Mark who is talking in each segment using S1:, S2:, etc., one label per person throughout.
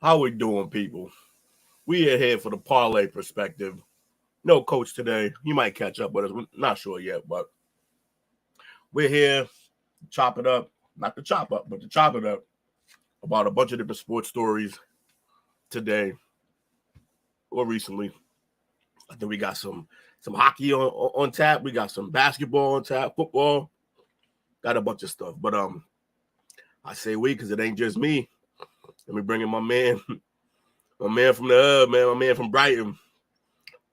S1: How we doing, people? We are here for the parlay perspective. No coach today. You might catch up with us. We're not sure yet, but we're here to chop it up. Not to chop up, but to chop it up about a bunch of different sports stories today or recently. I think we got some hockey on tap. We got some basketball on tap, football. Got a bunch of stuff. But I say we because it ain't just me. Let me bring in my man from the hub, man, my man from Brighton,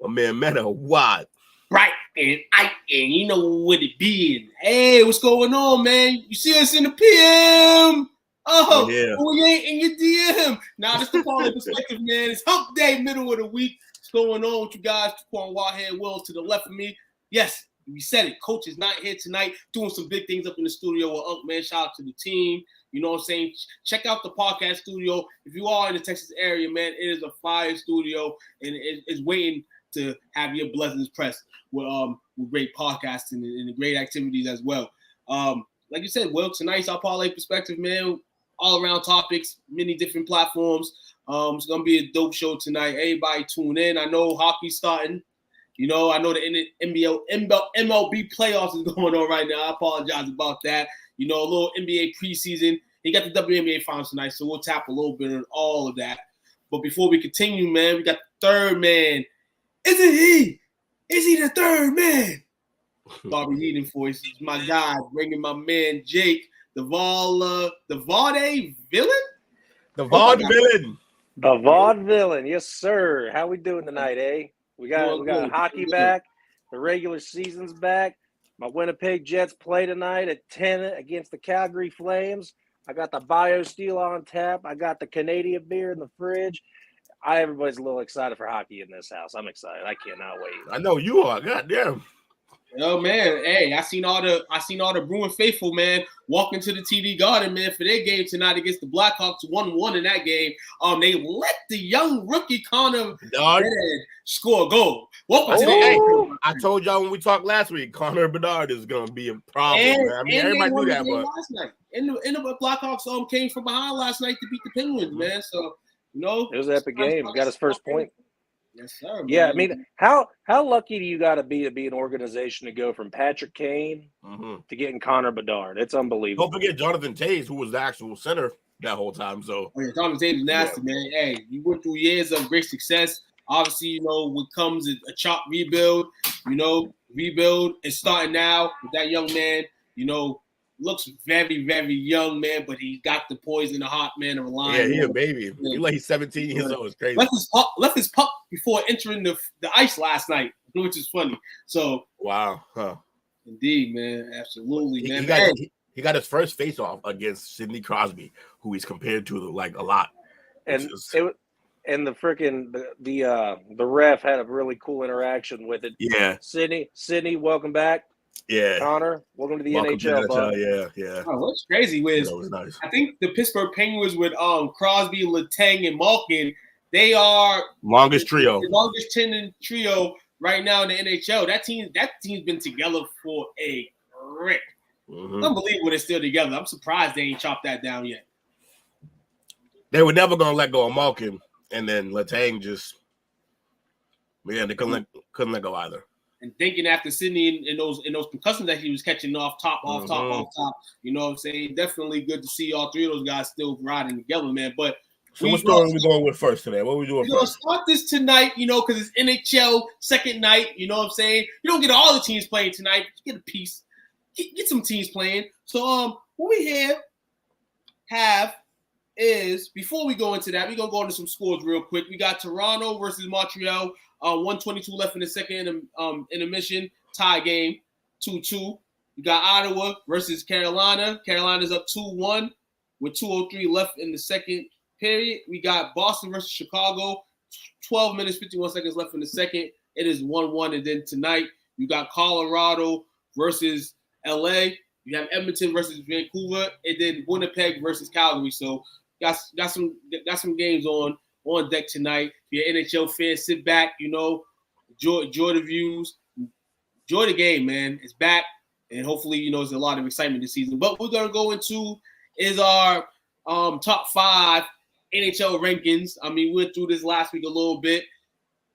S1: my man Meta. What?
S2: Brighton, you know what it be. Hey, what's going on, man? You see us in the PM? Oh, yeah. We ain't in your DM. Nah, this the parlay perspective, man. It's hump day, middle of the week. What's going on with you guys? Quan Wildhead Will to the left of me. Yes, we said it. Coach is not here tonight, doing some big things up in the studio with Unc, man. Shout out to the team. You know what I'm saying? Check out the podcast studio. If you are in the Texas area, man, it is a fire studio, and it's waiting to have your blessings pressed with great podcasting and great activities as well. Like you said, well, tonight's our parlay perspective, man. All around topics, many different platforms. It's gonna be a dope show tonight. Everybody tune in. I know hockey's starting. You know, I know the MLB Playoffs is going on right now. I apologize about that. You know, a little NBA preseason. You got the WNBA Finals tonight, so we'll tap a little bit on all of that. But before we continue, man, we got the third man. Isn't he? Is he the third man? Bobby Heaton voice is my guy, bringing my man Jake, the Varde villain?
S1: The Varde villain.
S3: The Varde villain, yes, sir. How we doing tonight, eh? We got hockey back. The regular season's back. My Winnipeg Jets play tonight at 10 against the Calgary Flames. I got the BioSteel on tap. I got the Canadian beer in the fridge. Everybody's a little excited for hockey in this house. I'm excited. I cannot wait.
S1: I know you are. Goddamn.
S2: Yo, man. Hey, I seen all the Bruin faithful, man, walk into the TD Garden, man, for their game tonight against the Blackhawks. 1-1 in that game. They let the young rookie Connor Bedard score a goal. Welcome to the
S1: game. I told y'all when we talked last week, Connor Bedard is gonna be a problem. I mean, everybody knew that, but
S2: last night. And the Blackhawks came from behind last night to beat the Penguins, man. So you know,
S3: it was an epic game. Got his first point.
S2: Yes, sir.
S3: Yeah, man. I mean, how lucky do you got to be an organization to go from Patrick Kane to getting Connor Bedard? It's unbelievable.
S1: Don't forget Jonathan Toews, who was the actual center that whole time. So
S2: Jonathan Toews is nasty, man. Hey, you went through years of great success. Obviously, you know what comes is a chop rebuild. You know, rebuild is starting now with that young man. You know, looks very, very young, man, but he got the poise and the heart, man, of a lion.
S1: Yeah, he's a baby. He's 17 years old. It's crazy.
S2: Left his puck before entering the ice last night, which is funny. So
S1: wow,
S2: indeed, man, absolutely, man.
S1: He got his first face-off against Sidney Crosby, who he's compared to like a lot.
S3: And the freaking the ref had a really cool interaction with it.
S1: Yeah,
S3: Sidney, welcome back.
S1: Yeah,
S3: Connor, welcome to the NHL. Bud.
S1: Yeah.
S2: Oh, what's crazy was nice. I think the Pittsburgh Penguins with Crosby, Letang, and Malkin, they are
S1: longest trio.
S2: The longest tendon trio right now in the NHL. That team's been together for a grip. Mm-hmm. Unbelievable they're still together. I'm surprised they ain't chopped that down yet.
S1: They were never gonna let go of Malkin, and then Letang they couldn't let go either.
S2: And thinking after Sidney in those concussions that he was catching off top, you know what I'm saying? Definitely good to see all three of those guys still riding together, man. But
S1: so what story are we going with first today? What are we doing first?
S2: We're going to start this tonight, you know, because it's NHL second night, you know what I'm saying? You don't get all the teams playing tonight, but you get a piece. Get some teams playing. So what we have is, before we go into that, we're going to go into some scores real quick. We got Toronto versus Montreal. 1:22 left in the second intermission, tie game, 2-2. We got Ottawa versus Carolina. Carolina's up 2-1 with 2:03 left in the second period. We got Boston versus Chicago, 12 minutes, 51 seconds left in the second. It is 1-1. And then tonight, you got Colorado versus LA. You have Edmonton versus Vancouver, and then Winnipeg versus Calgary. So got some games on deck tonight. If you're an NHL fan, sit back, you know, enjoy the views, enjoy the game, man. It's back, and hopefully, you know, there's a lot of excitement this season. But we're gonna go into is our top 5 NHL rankings. I mean, we went through this last week a little bit.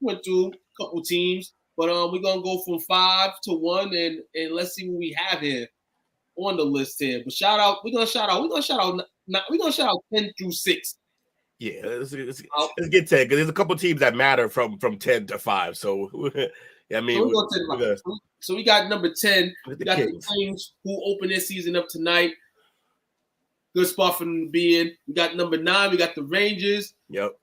S2: Went through a couple teams, but we're gonna go from 5 to 1, and let's see what we have here on the list here. But we're gonna shout out 10 through 6.
S1: Yeah, let's get 10 because there's a couple teams that matter from 10 to 5. So I mean,
S2: so we got number 10. We got the Kings who open their season up tonight. Good spot for them to be in. We got number 9. We got the Rangers.
S1: Yep.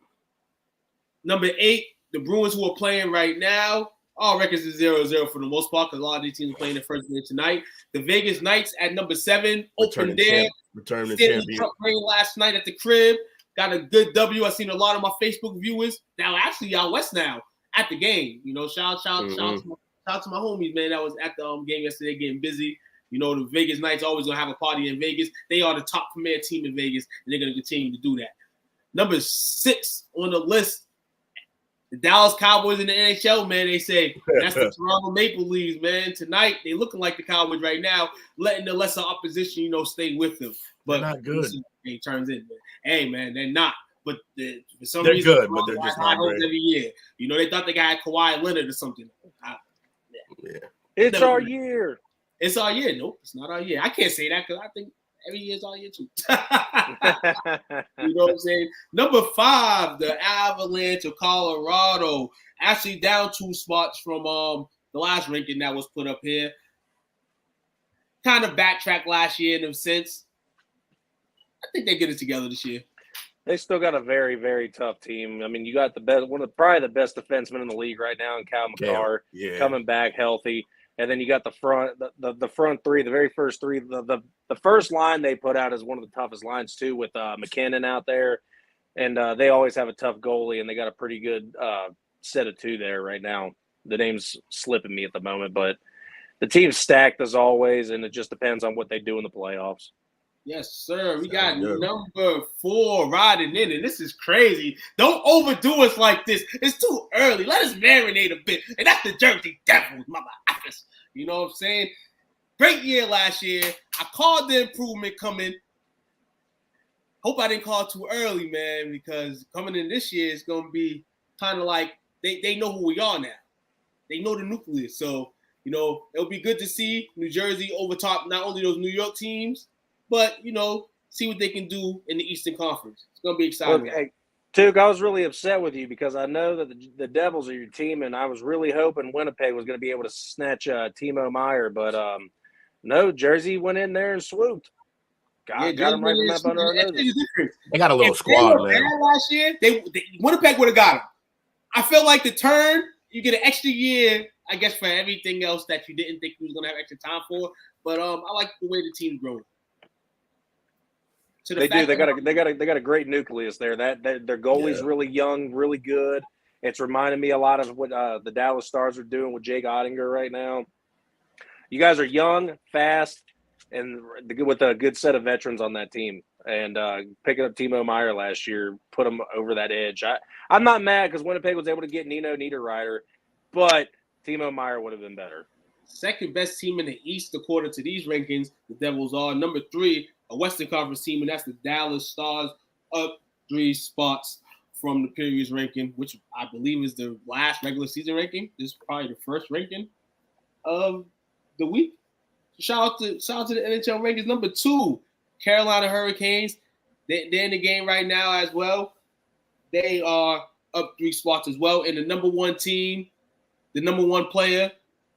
S2: Number 8, the Bruins who are playing right now. All records is 0-0 for the most part because a lot of these teams are playing their first game tonight. The Vegas Knights at number 7 opened there.
S1: Returning champion.
S2: Truck rain last night at the crib. Got a good W. I've seen a lot of my Facebook viewers now actually out west now at the game. You know, shout out to my homies, man. That was at the game yesterday, getting busy. You know, the Vegas Knights always gonna have a party in Vegas. They are the top premier team in Vegas, and they're gonna continue to do that. Number 6 on the list, the Dallas Cowboys in the NHL, man. They say that's the Toronto Maple Leafs, man. Tonight they looking like the Cowboys right now, letting the lesser opposition, stay with them. But
S1: they're not good.
S2: It turns in, man. Hey, man, they're not. But for some
S1: they're
S2: reason,
S1: good, but they're just not great.
S2: Every year, they thought they got Kawhi Leonard or something.
S1: Yeah.
S3: It's our year.
S2: It's our year. Nope, it's not our year. I can't say that because I think every year is our year too. You know what I'm saying? Number 5, the Avalanche of Colorado, actually down 2 spots from the last ranking that was put up here. Kind of backtracked last year in a sense. I think they get it together this year.
S3: They still got a very, very tough team. I mean, you got probably the best defenseman in the league right now in Cal McCarr, coming back healthy. And then you got the front, the front 3, the very first 3. The first line they put out is one of the toughest lines too, with McKinnon out there, and they always have a tough goalie, and they got a pretty good set of 2 there right now. The name's slipping me at the moment, but the team's stacked as always, and it just depends on what they do in the playoffs.
S2: Yes, sir. We got number 4 riding in, and this is crazy. Don't overdo us like this. It's too early. Let us marinate a bit. And that's the Jersey Devils, mother office. You know what I'm saying? Great year last year. I called the improvement coming. Hope I didn't call too early, man, because coming in this year is going to be kind of like they know who we are now. They know the nucleus. So, it'll be good to see New Jersey overtop not only those New York teams, but, see what they can do in the Eastern Conference. It's going to be exciting.
S3: Look, hey, Tuke, I was really upset with you because I know that the Devils are your team, and I was really hoping Winnipeg was going to be able to snatch Timo Meier. But, no, Jersey went in there and swooped. Got them right up under our noses.
S1: They got a little squad, man.
S2: Last year, Winnipeg would have got them. I feel like the turn, you get an extra year, I guess, for everything else that you didn't think you was going to have extra time for. But I like the way the team's growing.
S3: They do. They got a great nucleus there. That their goalie's really young, really good. It's reminding me a lot of what the Dallas Stars are doing with Jake Ottinger right now. You guys are young, fast, and with a good set of veterans on that team. And picking up Timo Meier last year put him over that edge. I'm not mad because Winnipeg was able to get Nino Niederreiter, but Timo Meier would have been better.
S2: Second best team in the East according to these rankings. The Devils are number 3. A Western Conference team, and that's the Dallas Stars, up 3 spots from the previous ranking, which I believe is the last regular season ranking. This is probably the first ranking of the week. Shout out to the NHL rankings. Number 2, Carolina Hurricanes. They're in the game right now as well. They are up 3 spots as well. And the number 1 team, the number 1 player,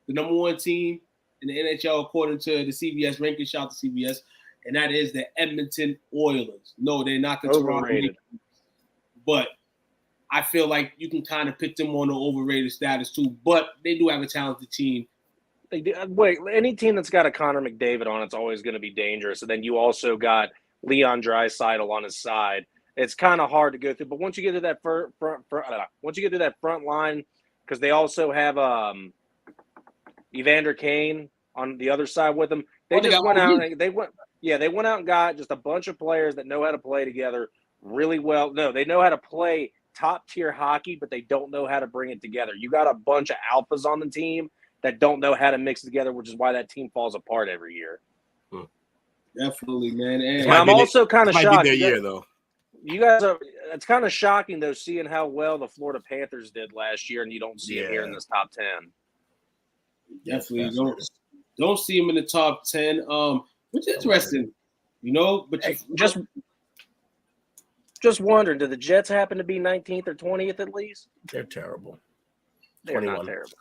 S2: the number 1 team in the NHL according to the CBS rankings. Shout out to CBS. And that is the Edmonton Oilers. No, they're not the Toronto Maple Leafs. But I feel like you can kind of pick them on the overrated status too. But they do have a talented team.
S3: They do. Wait, any team that's got a Connor McDavid on it's always going to be dangerous. And then you also got Leon Draisaitl on his side. It's kind of hard to go through. But once you get to that front line, because they also have Evander Kane on the other side with them, they went out and got just a bunch of players that know how to play together really well. No, they know how to play top-tier hockey, but they don't know how to bring it together. You got a bunch of alphas on the team that don't know how to mix together, which is why that team falls apart every year.
S2: Definitely, man. And
S3: I'm also kind of shocked.
S1: Might be their year, though.
S3: you guys are. It's kind of shocking though, seeing how well the Florida Panthers did last year, and you don't see it here in this top 10.
S2: Definitely don't see him in the top 10. Which is interesting, But
S3: hey, just wondering, do the Jets happen to be 19th or 20th at least?
S1: They're terrible.
S3: They're 21. Not terrible.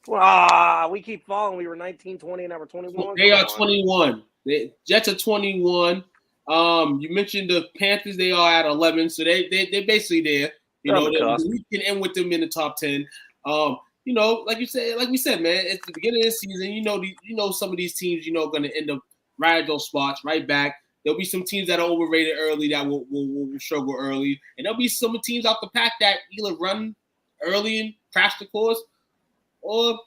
S3: Well, we keep falling. We were 19, 20, and now we're 21.
S2: They are 21. The Jets are 21. You mentioned the Panthers. They are at 11, so they're basically there. We can end with them in the top 10. Like we said, man, it's the beginning of the season. Some of these teams, going to end up right at those spots, right back. There'll be some teams that are overrated early that will struggle early, and there'll be some teams out the pack that either run early and crash the course, or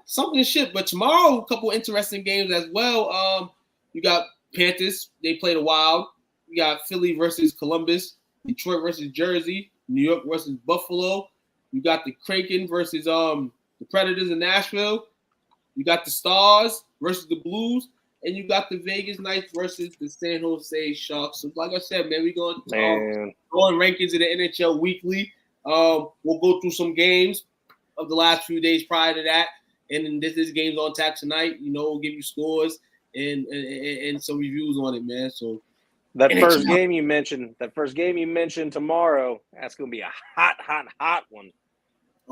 S2: something shit. But tomorrow, a couple interesting games as well. You got Panthers. They play the Wild. You got Philly versus Columbus, Detroit versus Jersey, New York versus Buffalo. You got the Kraken versus the Predators in Nashville. You got the Stars versus the Blues, and you got the Vegas Knights versus the San Jose Sharks. So, like I said, man, we're going rankings of the NHL weekly. We'll go through some games of the last few days prior to that, and then this game's on tap tonight. We'll give you scores and some reviews on it, man. So
S3: that first game you mentioned tomorrow, that's going to be a hot one.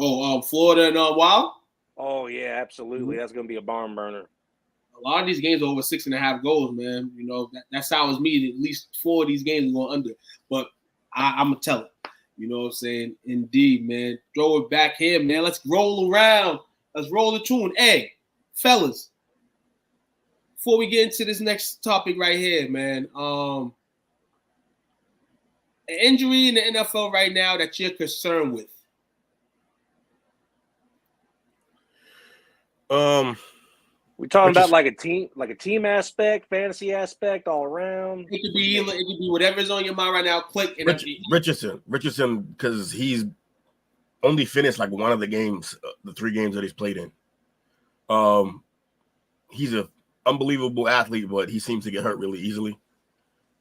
S2: Oh, Florida and Wild?
S3: Oh, yeah, absolutely. That's going to be a barn burner.
S2: A lot of these games are over 6.5 goals, man. That sounds me. At least 4 of these games are going under. But I'm going to tell it. You know what I'm saying? Indeed, man. Throw it back here, man. Let's roll around. Let's roll the tune. Hey, fellas, before we get into this next topic right here, man, an injury in the NFL right now that you're concerned with?
S3: We talking about like a team aspect, fantasy aspect, all around.
S2: It could be whatever's on your mind right now. Click.
S1: Richardson, because he's only finished like one of the games, the 3 games that he's played in. He's an unbelievable athlete, but he seems to get hurt really easily,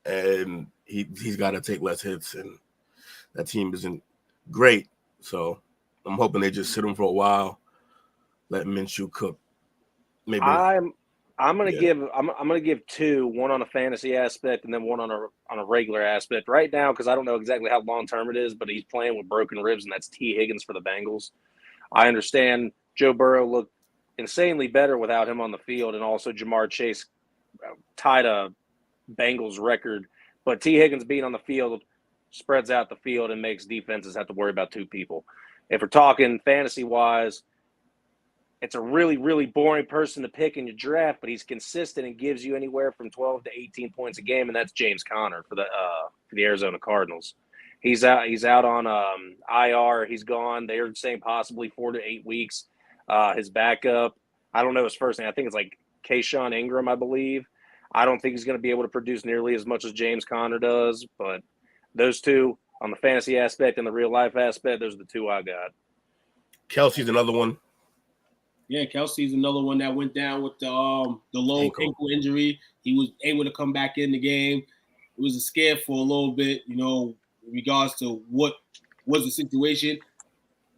S1: and he's got to take less hits, and that team isn't great. So I'm hoping they just sit him for a while. Let Minshew cook. Maybe
S3: I'm gonna give 2, one on a fantasy aspect and then one on a regular aspect right now, because I don't know exactly how long term it is, but he's playing with broken ribs, and that's T. Higgins for the Bengals. I understand Joe Burrow looked insanely better without him on the field, and also Jamar Chase tied a Bengals record, but T. Higgins being on the field spreads out the field and makes defenses have to worry about 2 people. If we're talking fantasy wise, it's a really, really boring person to pick in your draft, but he's consistent and gives you anywhere from 12 to 18 points a game, and that's James Conner for the Arizona Cardinals. He's out on IR. He's gone. They're saying possibly 4 to 8 weeks. His backup, I don't know his first name. I think it's like Kayshawn Ingram, I believe. I don't think he's going to be able to produce nearly as much as James Conner does, but those 2 on the fantasy aspect and the real life aspect, those are the 2 I got.
S1: Kelsey's another one.
S2: Yeah, Kelsey's another one that went down with the low ankle injury. He was able to come back in the game. It was a scare for a little bit, in regards to what was the situation.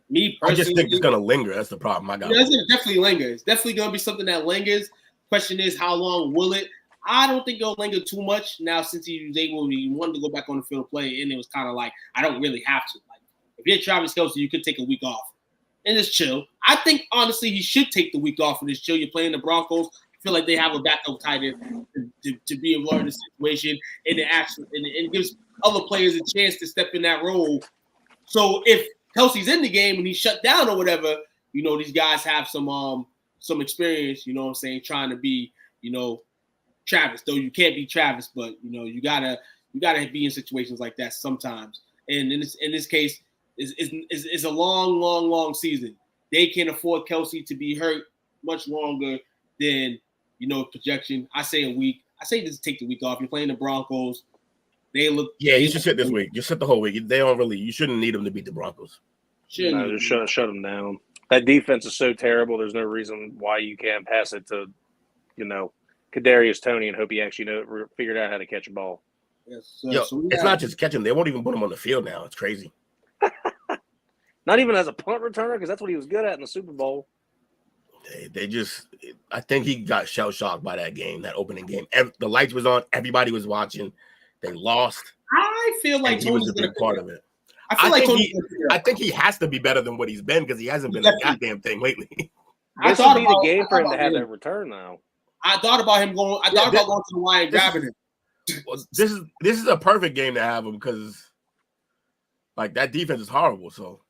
S2: Me personally,
S1: I just think it's going to linger. That's the problem.
S2: It's going to definitely linger. It's definitely going to be something that lingers. Question is, how long will it? I don't think it'll linger too much now, since he wanted to go back on the field and play, and it was kind of like, I don't really have to. Like, if you're Travis Kelce, you could take a week off and just chill. I think, honestly, he should take the week off and just chill. You're playing the Broncos. I feel like they have a backup tight end to be able to learn the situation, and it gives other players a chance to step in that role. So if Kelsey's in the game and he's shut down or whatever, these guys have some experience, trying to be, Travis. Though you can't be Travis, but you gotta be in situations like that sometimes. And in this case, is a long season. They can't afford Kelsey to be hurt much longer than projection. I say a week. I say just take the week off. You're playing the Broncos. They look.
S1: Yeah, you should sit this week. Just sit the whole week. They don't really. You shouldn't need them to beat the Broncos.
S3: No, just shut them down. That defense is so terrible. There's no reason why you can't pass it to, Kadarius Toney and hope he actually figured out how to catch a ball.
S2: Yes, sir.
S1: Yo, it's not just catching. They won't even put him on the field now. It's crazy.
S3: Not even as a punt returner, because that's what he was good at in the Super Bowl.
S1: They just, I think he got shell shocked by that game, that opening game. The lights was on, everybody was watching. They lost.
S2: I feel like
S1: he was a big part of it. I think he has to be better than what he's been because he hasn't been a goddamn thing lately.
S3: This would be the game for him to have that return now.
S2: I thought about him going. I thought about going to the line and grabbing him.
S1: Well, this is a perfect game to have him because, like, that defense is horrible. So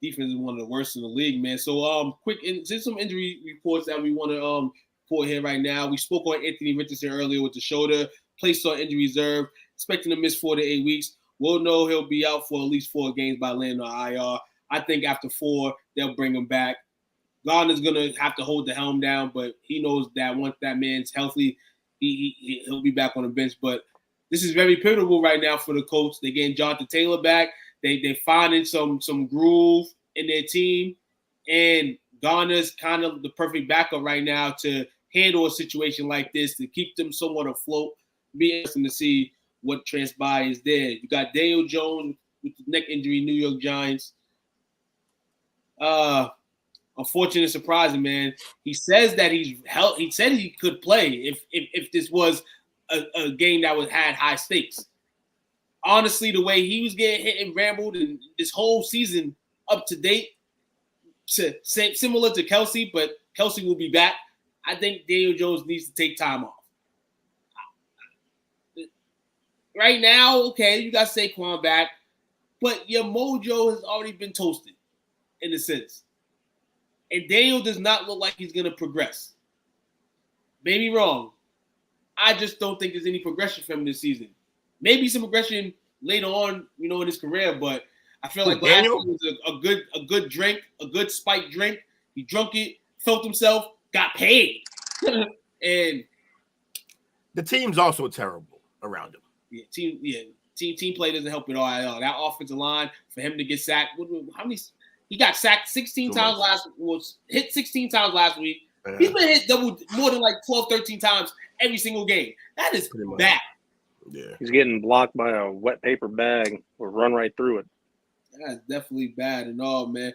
S2: defense is one of the worst in the league, man. So just some injury reports that we want to report here right now. We spoke on Anthony Richardson earlier with the shoulder, placed on injury reserve, expecting to miss 4 to 8 weeks. We'll know he'll be out for at least 4 games by landing on IR. I think after 4, they'll bring him back. Gardner's going to have to hold the helm down, but he knows that once that man's healthy, he'll be back on the bench. But this is very pivotal right now for the Colts. They're getting Jonathan Taylor back. They're finding some groove in their team. And Gardner's kind of the perfect backup right now to handle a situation like this, to keep them somewhat afloat. Be interesting to see what transpires there. You got Daniel Jones with the neck injury, New York Giants. Unfortunate, surprising, man. He says that he said he could play if this was a game that had high stakes. Honestly, the way he was getting hit and rambled and this whole season up to date, similar to Kelsey, but Kelsey will be back. I think Daniel Jones needs to take time off. Right now, okay, you got Saquon back, but your mojo has already been toasted in a sense. And Daniel does not look like he's going to progress. Maybe wrong. I just don't think there's any progression from him this season. Maybe some progression later on, in his career, but I feel like last year was a good drink, a good spiked drink. He drunk it, felt himself, got paid. And the
S1: team's also terrible around him.
S2: Team play doesn't help at all. That offensive line, for him to get sacked, how many? He got sacked 16 times hit 16 times last week. Yeah. He's been hit more than like 12, 13 times every single game. That is bad.
S1: Yeah.
S3: He's getting blocked by a wet paper bag or run right through it.
S2: That's definitely bad and all, man.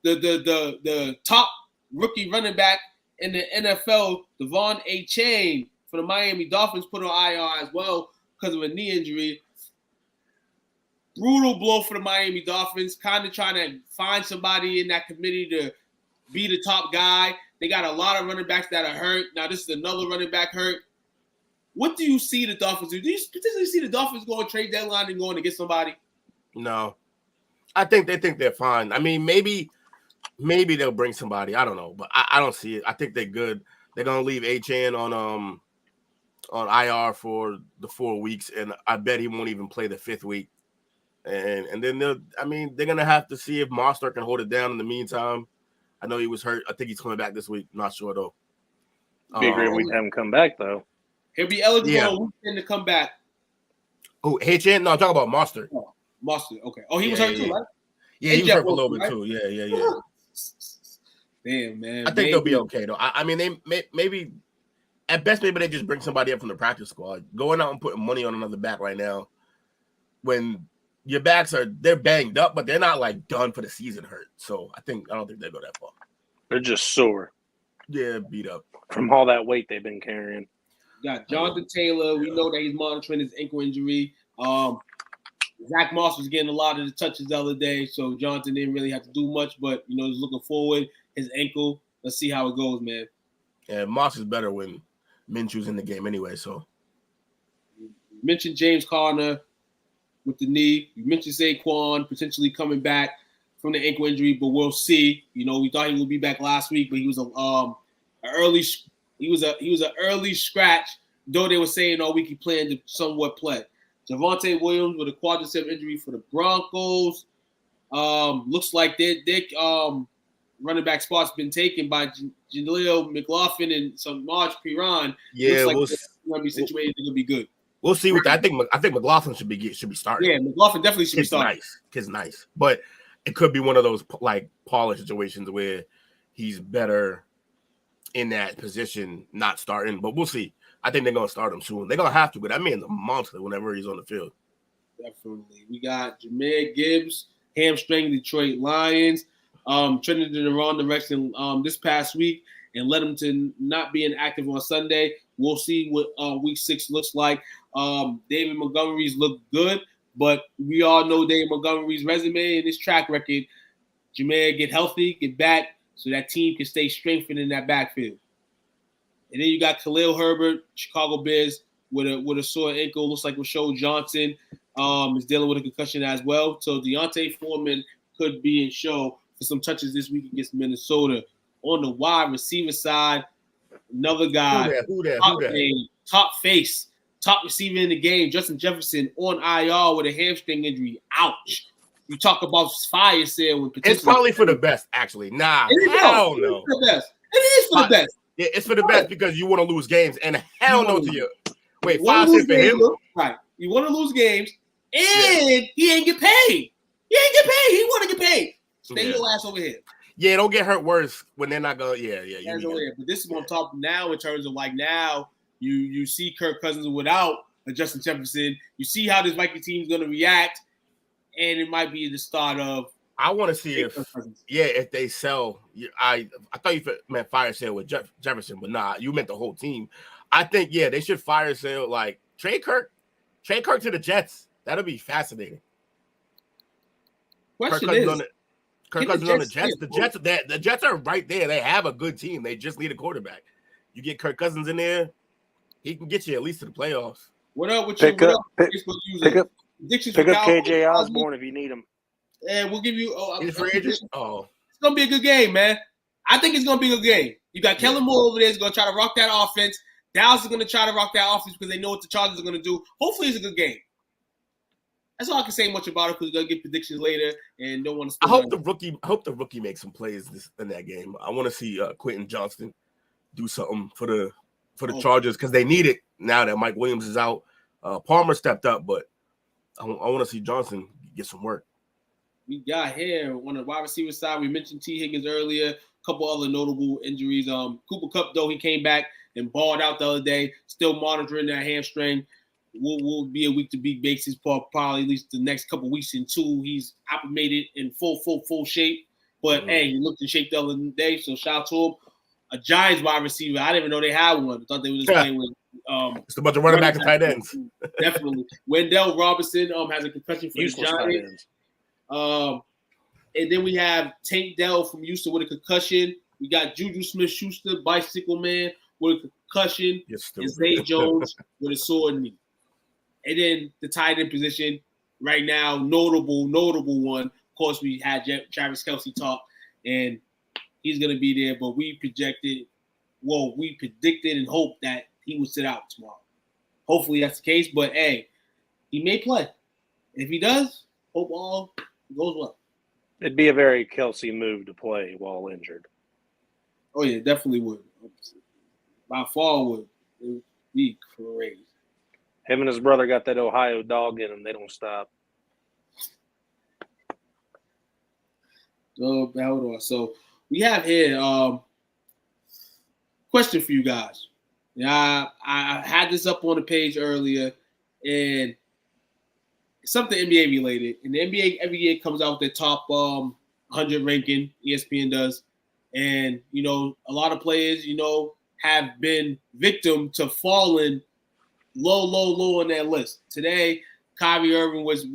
S2: The top rookie running back in the NFL, Devon A-Chain for the Miami Dolphins, put on IR as well because of a knee injury. Brutal blow for the Miami Dolphins, kind of trying to find somebody in that committee to be the top guy. They got a lot of running backs that are hurt. Now, this is another running back hurt. What do you see the Dolphins do? Do you potentially see the Dolphins going trade deadline and going to get somebody?
S1: No. I think they're fine. I mean, maybe they'll bring somebody. I don't know, but I don't see it. I think they're good. They're going to leave Achane on IR for the 4 weeks, and I bet he won't even play the 5th week. And then they're gonna have to see if Mostert can hold it down in the meantime. I know he was hurt. I think he's coming back this week. Not sure though.
S3: Be a great week to have him come back though.
S2: He'll be eligible on weekend to come back.
S1: Oh, HN? No, I'm talking about Mostert.
S2: Oh, Mostert, okay. Oh, he was hurt too, right?
S1: Yeah, he was hurt for a little bit too. Yeah.
S2: Damn, man.
S1: I think they'll be okay though. I mean, they maybe at best maybe they just bring somebody up from the practice squad. Going out and putting money on another back right now when your backs they're banged up, but they're not like done for the season hurt. So I don't think they go that far.
S3: They're just sore.
S1: Yeah, beat up.
S3: From all that weight they've been carrying.
S2: Got Jonathan Taylor. We know that he's monitoring his ankle injury. Zach Moss was getting a lot of the touches the other day, so Jonathan didn't really have to do much, but he's looking forward. His ankle. Let's see how it goes, man.
S1: Yeah, Moss is better when Minshew's in the game anyway, so.
S2: You mentioned James Conner with the knee. You mentioned Saquon potentially coming back from the ankle injury, but we'll see. We thought he would be back last week, but he was an early scratch. Though they were saying all week he planned to somewhat play. Javonte Williams with a quadricep injury for the Broncos. Looks like their running back spot's been taken by Jaleel McLaughlin and some Marge Piran.
S1: Yeah,
S2: looks like they're going to be situated. They're going to be good.
S1: We'll see what I think McLaughlin should be starting.
S2: Yeah, McLaughlin definitely should be starting.
S1: Kid's nice, but it could be one of those like Pollard situations where he's better in that position, not starting. But we'll see. I think they're gonna start him soon. They're gonna have to, but that man's a monster whenever he's on the field.
S2: Definitely. We got Jahmyr Gibbs, hamstring Detroit Lions, trending in the wrong direction this past week and led him to not being active on Sunday. We'll see what week 6 looks like. David Montgomery's look good, but we all know David Montgomery's resume and his track record. Jahmyr get healthy, get back, so that team can stay strengthened in that backfield. And then you got Khalil Herbert, Chicago Bears, with a sore ankle. Looks like Rashad Johnson is dealing with a concussion as well. So Deontay Foreman could be in show for some touches this week against Minnesota. On the wide receiver side, another guy,
S1: Who that?
S2: Top face, top receiver in the game, Justin Jefferson on IR with a hamstring injury. Ouch. You talk about fire sale.
S1: It's probably for the best, actually. Nah, hell no.
S2: It's for the best. It is for the best.
S1: Yeah, it's for the best because you want to lose games, and hell no to you. Wait, fire sale for him?
S2: Right. You want to lose games, and he ain't get paid. He ain't get paid. He want to get paid. Stay your ass over here.
S1: Yeah, don't get hurt worse when they're not going. Yeah.
S2: But this is what I'm talking now in terms of like now you see Kirk Cousins without a Justin Jefferson. You see how this Viking team is going to react, and it might be the start of.
S1: I want to see if they sell. I thought you meant fire sale with Jefferson, but nah, you meant the whole team. I think they should fire sale like trade Kirk to the Jets. That'll be fascinating.
S2: Question is.
S1: Kirk Cousins on the Jets. The Jets are right there. They have a good team. They just need a quarterback. You get Kirk Cousins in there, he can get you at least to the playoffs.
S2: What up with
S3: pick
S2: you?
S3: Up KJ Osborne if you need him.
S2: And we'll give you.
S1: He's free agent.
S2: Oh, it's gonna be a good game, man. I think it's gonna be a good game. You got Kellen Moore over there is gonna try to rock that offense. Dallas is gonna try to rock that offense because they know what the Chargers are gonna do. Hopefully, it's a good game. That's all I can say much about it because we're gonna get predictions later and don't want to.
S1: I hope the rookie makes some plays in that game. I want to see Quentin Johnston do something for the Chargers because they need it now that Mike Williams is out. Palmer stepped up, but I want to see Johnson get some work.
S2: We got here on the wide receiver side. We mentioned T. Higgins earlier. A couple other notable injuries. Cooper Kupp, though, he came back and balled out the other day. Still monitoring that hamstring. Will be a week-to-week basis, probably at least the next couple weeks until he's acclimated in full shape. But hey, he looked in shape the other day, so shout out to him. A Giants wide receiver. I didn't even know they had one. I thought they were just playing with.
S1: It's a bunch of running backs and tight ends.
S2: Definitely. Wendell Robinson has a concussion for the Giants. And then we have Tank Dell from Houston with a concussion. We got Juju Smith-Schuster, Bicycle Man, with a concussion. And Zay Jones with a sore knee. And then the tight end position right now, notable one. Of course, we had Travis Kelce talk, and he's going to be there. But we predicted and hoped that he would sit out tomorrow. Hopefully that's the case. But, hey, he may play. If he does, hope all goes well.
S3: It'd be a very Kelce move to play while injured.
S2: Oh, yeah, definitely would. By far would. It would be crazy.
S3: Him and his brother got that Ohio dog in them. They don't stop.
S2: Hold on. So we have here question for you guys. Yeah, I had this up on the page earlier, and it's something NBA related. And the NBA every year comes out with their top 100 ranking. ESPN does, and a lot of players have been victim to falling low on that list. Today, Kyrie Irving was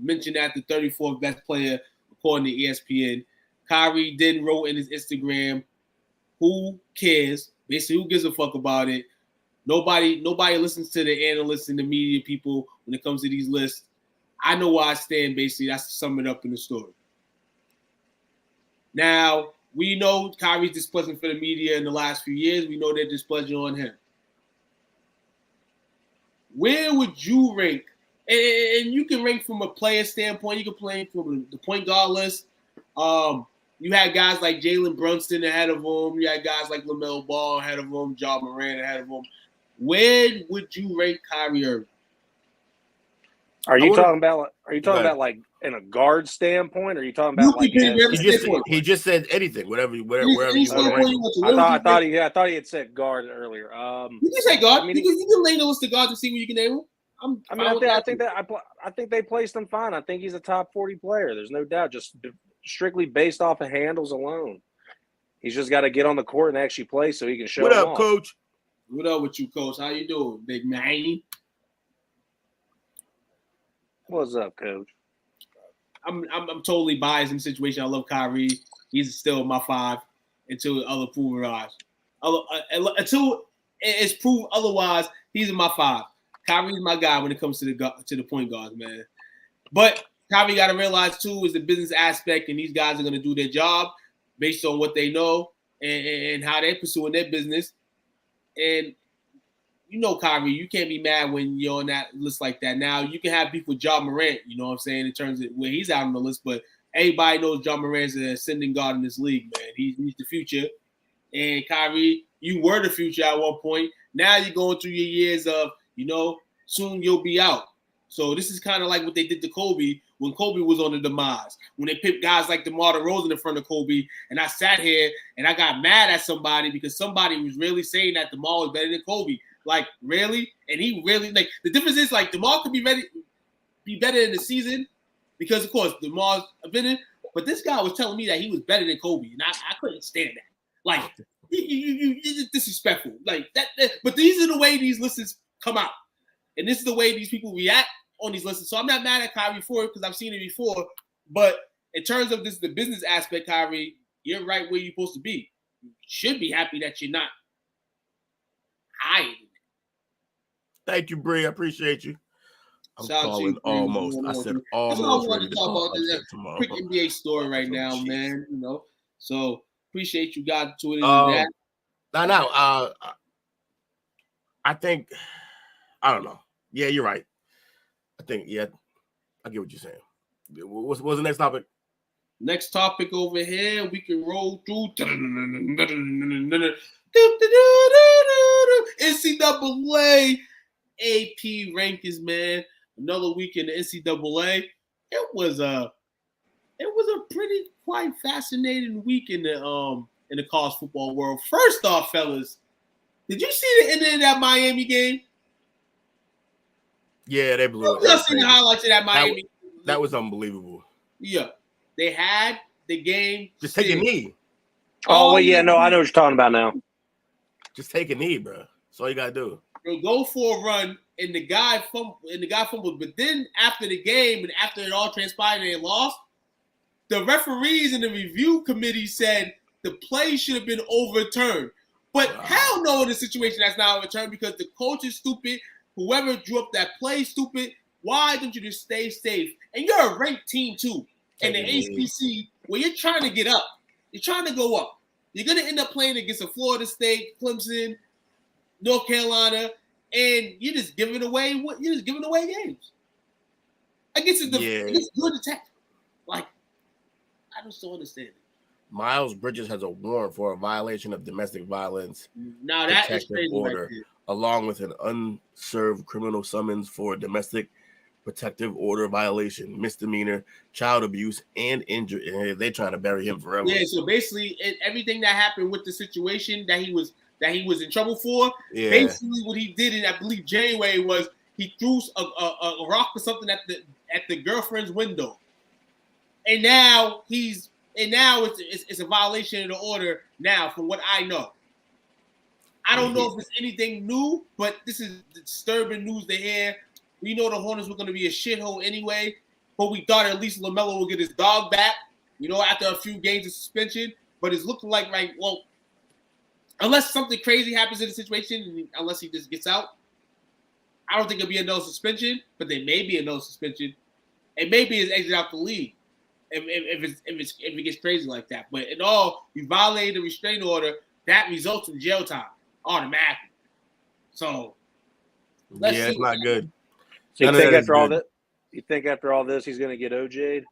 S2: mentioned as the 34th best player according to ESPN. Kyrie then wrote in his Instagram, "Who cares? Basically, who gives a fuck about it? Nobody listens to the analysts and the media people when it comes to these lists. I know where I stand. Basically, that's to sum it up in the story." Now we know Kyrie's displeasure for the media in the last few years. We know their displeasure on him. Where would you rank? And you can rank from a player standpoint. You can play from the point guard list. You had guys like Jalen Brunson ahead of him. You had guys like LaMelo Ball ahead of him. Ja Morant ahead of him. Where would you rank Kyrie Irving?
S3: Are you talking about like In a guard standpoint, or are you talking about like
S1: he just said anything, wherever you want to rank him.
S3: I thought he had said guard earlier.
S2: You can say guard. You can lay the list of guards and see where you can name him.
S3: I think they placed him fine. I think he's a top 40 player. There's no doubt. Just strictly based off of handles alone. He's just got to get on the court and actually play so he can show.
S1: What up, Coach?
S2: What up with you, Coach? How you doing, big man?
S3: What's up, Coach?
S2: I'm totally biased in the situation. I love Kyrie. He's still my 5 until other proven otherwise. Until it's proved otherwise, he's in my 5. Kyrie's my guy when it comes to the point guards, man. But Kyrie got to realize too is the business aspect, and these guys are going to do their job based on what they know and how they're pursuing their business. And you know, Kyrie, you can't be mad when you're on that list like that. Now, you can have people with Ja Morant, you know what I'm saying, in terms of where he's out on the list, but everybody knows Ja Morant's an ascending guard in this league, man. He's the future. And Kyrie, you were the future at one point. Now you're going through your years of, you know, soon you'll be out. So this is kind of like what they did to Kobe when Kobe was on the demise. When they picked guys like DeMar DeRozan in front of Kobe, and I sat here and I got mad at somebody because somebody was really saying that DeMar was better than Kobe. Like, really? And he really, like, the difference is, like, DeMar could be better in the season because, of course, DeMar's a veteran, but this guy was telling me that he was better than Kobe, and I couldn't stand that. Like, you're just disrespectful. Like, that, but these are the way these lists come out. And this is the way these people react on these lists. So I'm not mad at Kyrie for it because I've seen it before, but in terms of the business aspect, Kyrie, you're right where you're supposed to be. You should be happy that you're not hiding.
S1: Thank you, Bree. I appreciate you. I'm calling almost. I said almost.
S2: That's all I want to talk about. This quick NBA story right now, man. You know, so appreciate you guys tuning in. That.
S1: I think. I don't know. Yeah, you're right. I think. Yeah, I get what you're saying. What's the next topic?
S2: Next topic over here. We can roll through. NCAA. AP rankings, man. Another week in the NCAA. It was a pretty quite fascinating week in the college football world. First off, fellas, did you see the end of that Miami game?
S1: Yeah, they blew it.
S2: You just seen the highlights of that Miami.
S1: That was unbelievable.
S2: Yeah, they had the game.
S1: Just take a knee.
S3: Oh, well, yeah, no, I know what you're talking about now.
S1: Just take a knee, bro. That's all you gotta do.
S2: They'll go for a run, and the guy fumbled. But then after the game and after it all transpired and they lost, the referees and the review committee said the play should have been overturned. But hell no in the situation that's not overturned because the coach is stupid. Whoever drew up that play is stupid. Why don't you just stay safe? And you're a ranked team too. And the ACC, where you're trying to get up, you're trying to go up. You're going to end up playing against a Florida State, Clemson, North Carolina, and you're just giving away games. I guess it's good attack. Like, I just don't understand it.
S1: Miles Bridges has a warrant for a violation of domestic violence.
S2: Now that is crazy
S1: order,
S2: right there. Along
S1: with an unserved criminal summons for domestic protective order violation, misdemeanor, child abuse, and injury. They're trying to bury him forever.
S2: Yeah, so basically everything that happened with the situation that he was in trouble for, basically what he did in, I believe, January was he threw a rock or something at the girlfriend's window. And now it's a violation of the order now, from what I know. I don't know if it's anything new, but this is disturbing news to hear. We know the Hornets were going to be a shithole anyway, but we thought at least LaMelo would get his dog back, after a few games of suspension. But it's looking like, unless something crazy happens in the situation, unless he just gets out, I don't think it'll be another suspension, but there may be another suspension. It may be his exit out the league if it gets crazy like that. But in all, you violated the restraining order, that results in jail time automatically. So let's see.
S1: It's not good.
S3: So you think after all this, he's going to get OJ'd?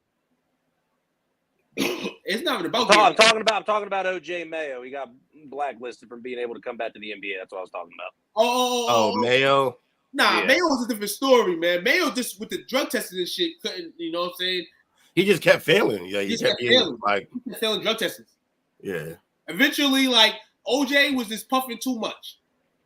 S2: It's not even about.
S3: I'm talking about OJ Mayo. He got blacklisted from being able to come back to the NBA. That's what I was talking about.
S2: Oh,
S1: Mayo.
S2: Nah, yeah. Mayo was a different story, man. Mayo just with the drug testing and shit couldn't. You know what I'm saying?
S1: He just kept failing. Yeah,
S2: he kept failing.
S1: Like
S2: he kept failing drug tests.
S1: Yeah.
S2: Eventually, like OJ was just puffing too much.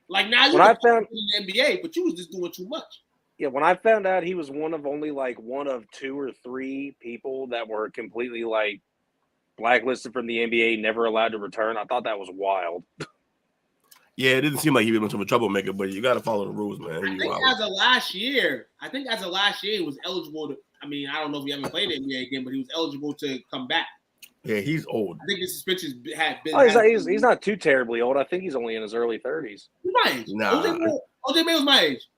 S2: Like now you
S3: found
S2: in the NBA, but you was just doing too much.
S3: Yeah, when I found out he was one of only like one of 2 or 3 people that were completely like blacklisted from the NBA, never allowed to return, I thought that was wild.
S1: Yeah, it didn't seem like he was much of a troublemaker, but you got to follow the rules, man.
S2: I think as of last year, he was eligible to. I mean, I don't know if he ever played the NBA again, but he was eligible to come back.
S1: Yeah, he's old.
S2: I think his suspensions had been.
S3: Oh, he's not too terribly old. I think he's only in his early 30s.
S2: He's my age. Nah. OJ Mayo's my age.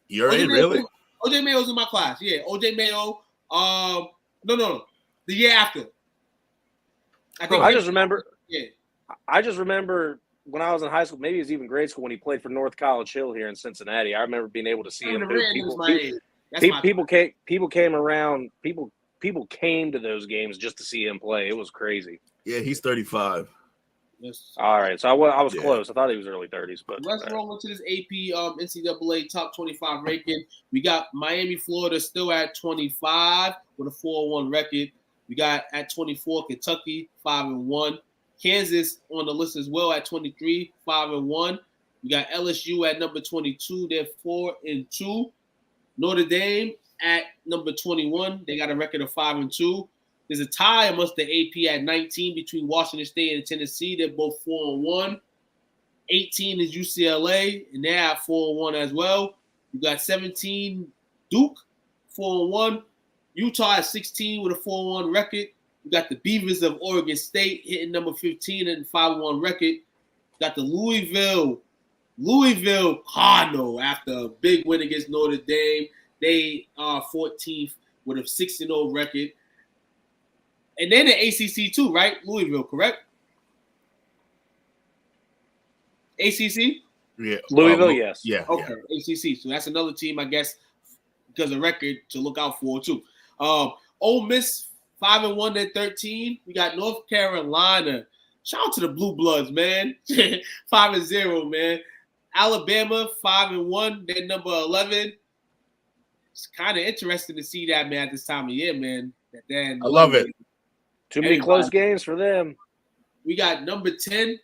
S1: Your age, really?
S2: OJ Mayo's in my class. Yeah, OJ Mayo. No. The year after.
S3: I just remember. Yeah. I just remember when I was in high school, maybe it was even grade school, when he played for North College Hill here in Cincinnati. I remember being able to see him. People came around. People came to those games just to see him play. It was crazy.
S1: Yeah, he's 35.
S2: Yes.
S3: All right, so I was close. I thought he was early 30s. But
S2: let's roll into this AP NCAA top 25 ranking. We got Miami, Florida still at 25 with a 4-1 record. We got at 24 Kentucky 5-1. Kansas on the list as well at 23 5-1. We got LSU at number 22. They're 4-2. Notre Dame at number 21. They got a record of 5-2. There's a tie amongst the AP at 19 between Washington State and Tennessee. They're both 4-1. 18 is UCLA, and they're at 4-1 as well. You got 17 Duke, 4-1. Utah at 16 with a 4-1 record. You got the Beavers of Oregon State hitting number 15 and 5-1 record. You got the Louisville Cardinal after a big win against Notre Dame. They are 14th with a 6-0 record. And then the ACC too, right? Louisville, correct? ACC?
S1: Yeah.
S3: Louisville, yes.
S1: Yeah.
S2: Okay, yeah. ACC. So that's another team, I guess, because of record to look out for too. Ole Miss 5-1 at 13. We got North Carolina. Shout out to the Blue Bloods, man. 5-0, man. Alabama 5-1. They're number 11. It's kind of interesting to see that, man, at this time of year, man.
S1: I love it.
S3: Too many close games for them.
S2: We got number 10.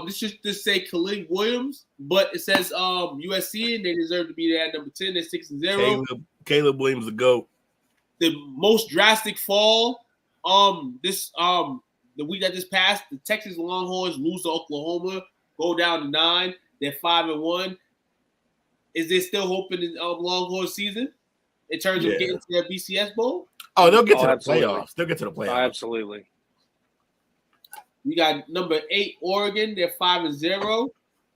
S2: This should just say Khalid Williams, but it says USC, and they deserve to be there at number 10. They're 6-0.
S1: Caleb Williams, the GOAT.
S2: The most drastic fall. The week that just passed, the Texas Longhorns lose to Oklahoma, go down to 9. They're 5-1. Is there still hope in the Longhorn season in terms of getting to their BCS Bowl?
S1: Oh, they'll get to the playoffs. They'll get to the playoffs.
S3: Absolutely.
S2: We got number 8, Oregon. They're 5-0.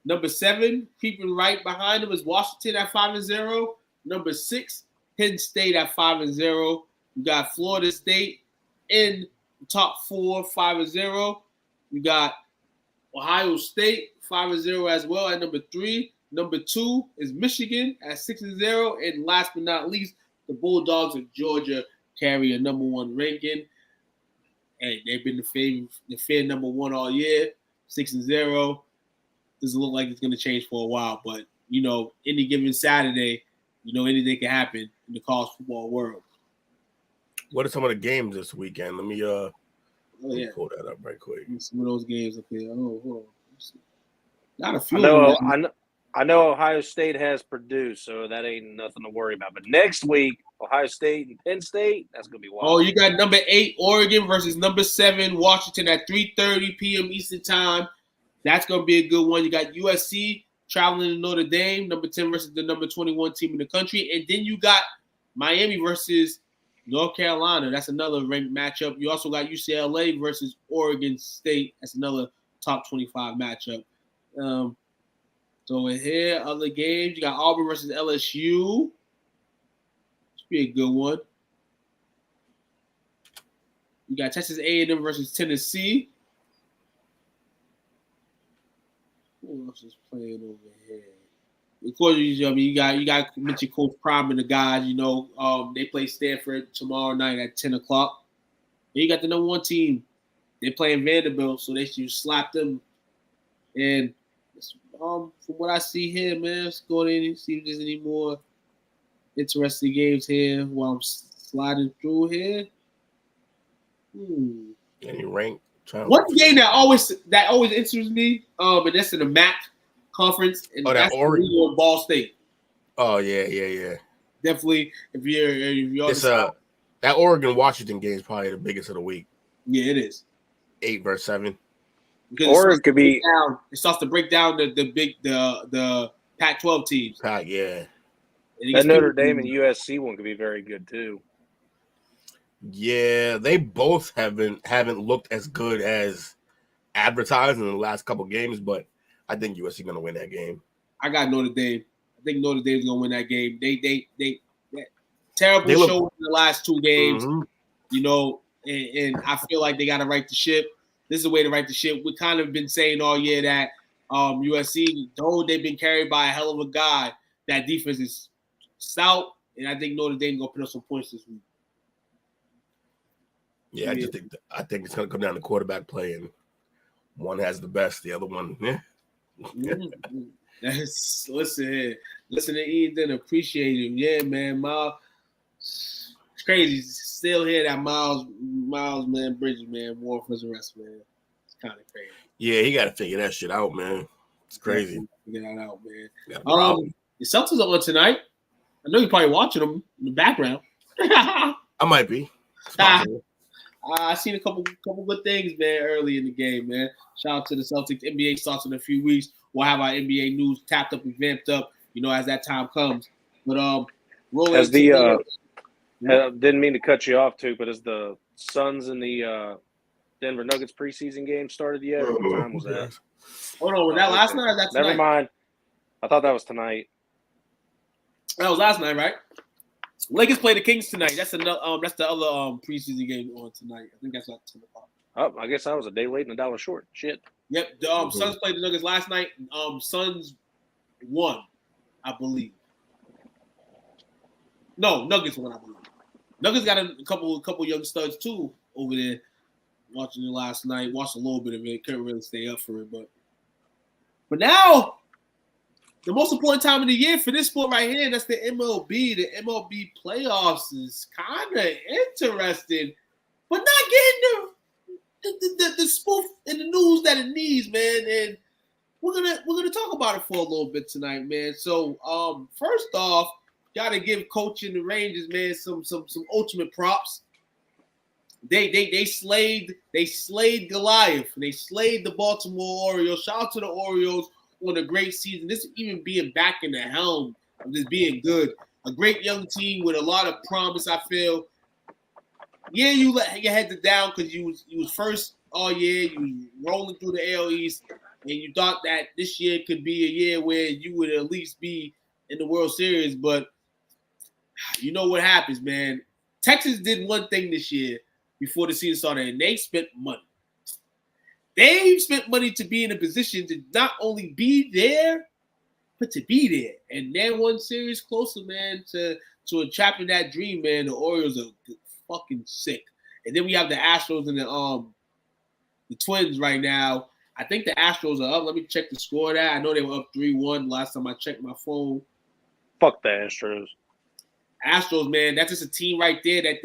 S2: Number 7, creeping right behind them is Washington at 5-0. Number 6, Penn State at 5-0. We got Florida State in the top 4, 5-0. We got Ohio State 5-0 as well at number 3. Number 2 is Michigan at 6-0. And last but not least, the Bulldogs of Georgia carry a number 1 ranking. Hey, they've been the fair number 1 all year, 6-0. Doesn't look like it's going to change for a while, but any given Saturday, anything can happen in the college football world.
S1: What are some of the games this weekend? Let me pull that up right quick.
S2: Some of those games up here. Oh, hold on. Not a few.
S3: I know Ohio State has Purdue, so that ain't nothing to worry about. But next week, Ohio State and Penn State, that's going to be wild.
S2: Oh, you got number 8, Oregon versus number 7, Washington at 3:30 p.m. Eastern time. That's going to be a good one. You got USC traveling to Notre Dame, number 10 versus the number 21 team in the country. And then you got Miami versus North Carolina. That's another ranked matchup. You also got UCLA versus Oregon State. That's another top 25 matchup. So in here, other games, you got Auburn versus LSU. Should be a good one. You got Texas A&M versus Tennessee. Who else is playing over here? Of course, you got mention Coach Prime and the guys. They play Stanford tomorrow night at 10 o'clock. And you got the number 1 team. They're playing Vanderbilt, so they should slap them. And from what I see here, man, let's go in and see if there's any more interesting games here while I'm sliding through here.
S1: Any rank?
S2: One game that always interests me, and that's in the MAC conference, and that's Oregon Ball State.
S1: Oh yeah.
S2: Definitely, if you're
S1: it's that Oregon Washington game is probably the biggest of the week.
S2: Yeah, it is.
S1: 8 versus 7.
S3: Or it could be.
S2: It starts to break down the Pac-12 teams.
S1: Yeah.
S3: That Notre Dame and USC one could be very good too.
S1: Yeah, they both haven't looked as good as advertised in the last couple games, but I think USC gonna win that game.
S2: I got Notre Dame. I think Notre Dame's gonna win that game. They terrible show in the last 2 games, you know, and I feel like they gotta right the ship. This is the way to right the ship. We kind of been saying all year that USC, though they've been carried by a hell of a guy, that defense is stout, and I think Notre Dame gonna put up some points this week.
S1: Yeah, I think it's gonna come down to quarterback play, and one has the best, the other one, yeah.
S2: Listen to Ethan, appreciate him. Yeah, man, Miles. It's crazy. Still hear that Miles, man, Bridges, man, war for the rest, man. It's kind of crazy.
S1: Yeah, he got to figure that shit out, man. It's crazy.
S2: Figure that out, man. The Celtics are on tonight. I know you're probably watching them in the background.
S1: I might be.
S2: I seen a couple good things, man, early in the game, man. Shout out to the Celtics. NBA starts in a few weeks. We'll have our NBA news tapped up and vamped up, you know, as that time comes. But
S3: as the didn't mean to cut you off too, but as the Suns and the Denver Nuggets preseason game started yet? Or what time was that?
S2: Hold on, was that last night or that tonight?
S3: Never mind. I thought that was tonight.
S2: That was last night, right? Lakers play the Kings tonight. That's the other preseason game on tonight. I think that's at 10 o'clock.
S3: Oh, I guess I was a day late and a dollar short. Shit.
S2: Yep. The Suns played the Nuggets last night. Suns won, I believe. No, Nuggets won, I believe. Nuggets got a couple young studs too over there. Watching it last night, watched a little bit of it. Couldn't really stay up for it, but now the most important time of the year for this sport right here, that's the MLB. The MLB Playoffs is kind of interesting, but not getting the spoof and the news that it needs, man. And we're gonna talk about it for a little bit tonight, man. So first off, gotta give coaching the Rangers, man, some ultimate props. They slayed Goliath. They slayed the Baltimore Orioles. Shout out to the Orioles on a great season. This even being back in the helm of this being good. A great young team with a lot of promise, I feel. Yeah, you let your head down because you was first all year. You was rolling through the AL East, and you thought that this year could be a year where you would at least be in the World Series. But you know what happens, man. Texas did one thing this year before the season started, and they spent money. They've spent money to be in a position to not only be there, but to be there. And they're one series closer, man, to trapping that dream, man. The Orioles are fucking sick. And then we have the Astros and the Twins right now. I think the Astros are up. Let me check the score of that. I know they were up 3-1 last time I checked my phone.
S3: Fuck the Astros.
S2: Astros, man, that's just a team right there that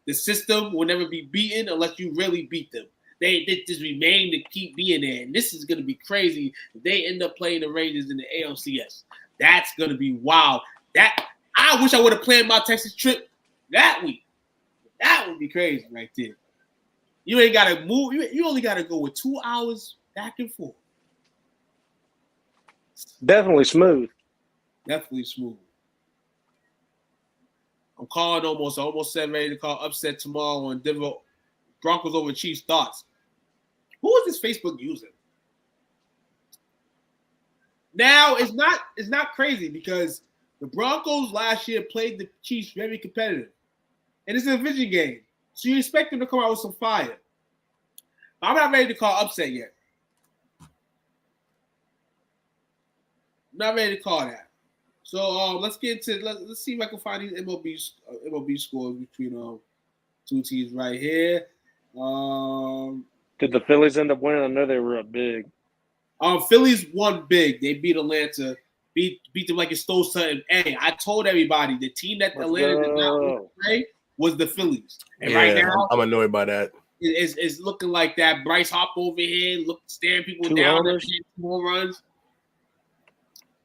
S2: the system will never be beaten unless you really beat them. They just remain to keep being there. And this is going to be crazy if they end up playing the Rangers in the ALCS. That's going to be wild. I wish I would have planned my Texas trip that week. That would be crazy right there. You ain't got to move. You only got to go with 2 hours back and forth.
S3: Definitely smooth.
S2: Definitely smooth. I'm calling almost. I almost said ready to call upset tomorrow on Denver Broncos over Chiefs. Thoughts? Who is this Facebook user? Now it's not crazy because the Broncos last year played the Chiefs very competitive, and it's a division game, so you expect them to come out with some fire. I'm not ready to call upset yet. Not ready to call that. So let's get into let's see if I can find these MLB scores between two teams right here.
S3: Did the Phillies end up winning? I know they were up big.
S2: Phillies won big. They beat Atlanta. Beat them like it stole something. Hey, I told everybody the team that Atlanta did not play was the Phillies. And right now,
S1: I'm annoyed by that.
S2: is looking like that. Bryce Harper over here, staring people
S3: 2
S2: down.
S3: homers.
S2: 2 home runs.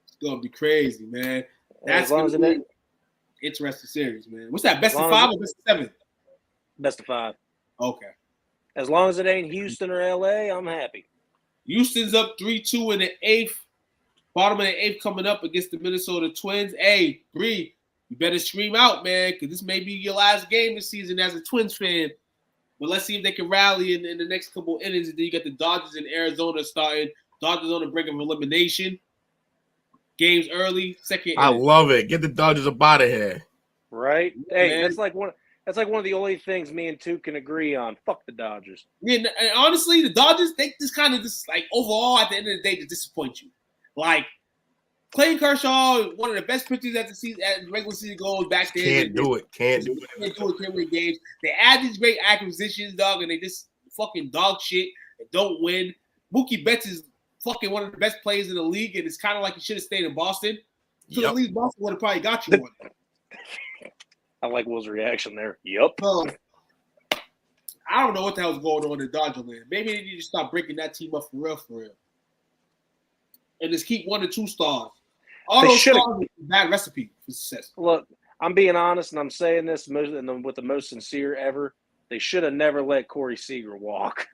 S2: It's gonna be crazy, man. That's
S3: as long as
S2: an interesting series, man. What's that? Best of 5 or best of 7?
S3: Best of 5.
S2: Okay.
S3: As long as it ain't Houston or LA, I'm happy.
S2: Houston's up 3-2 in the 8th. Bottom of the 8th coming up against the Minnesota Twins. Hey, Bree, you better stream out, man, because this may be your last game this season as a Twins fan. But let's see if they can rally in the next couple innings. And then you got the Dodgers in Arizona starting. Dodgers on the brink of elimination. Games early, second inning.
S1: I love it. Get the Dodgers up out of here.
S3: Right? Hey,
S2: Man.
S3: that's like one of the only things me and Two can agree on. Fuck the Dodgers.
S2: Yeah, and honestly, the Dodgers, they just kind of like overall at the end of the day to disappoint you. Like Clayton Kershaw, one of the best pitchers at the season, at the regular season goes back there.
S1: Can't do it. Can't
S2: win games. They add these great acquisitions, dog, and they just fucking dog shit and don't win. Mookie Betts is fucking one of the best players in the league, and it's kind of like he should have stayed in Boston. So at least Boston would have probably got you one.
S3: I like Will's reaction there. Yep.
S2: So, I don't know what the hell's going on in Dodger land. Maybe they need to stop breaking that team up for real. And just keep 1 or 2 stars. All those stars is a bad recipe for success.
S3: Look, I'm being honest, and I'm saying this with the most sincere ever. They should have never let Corey Seager walk.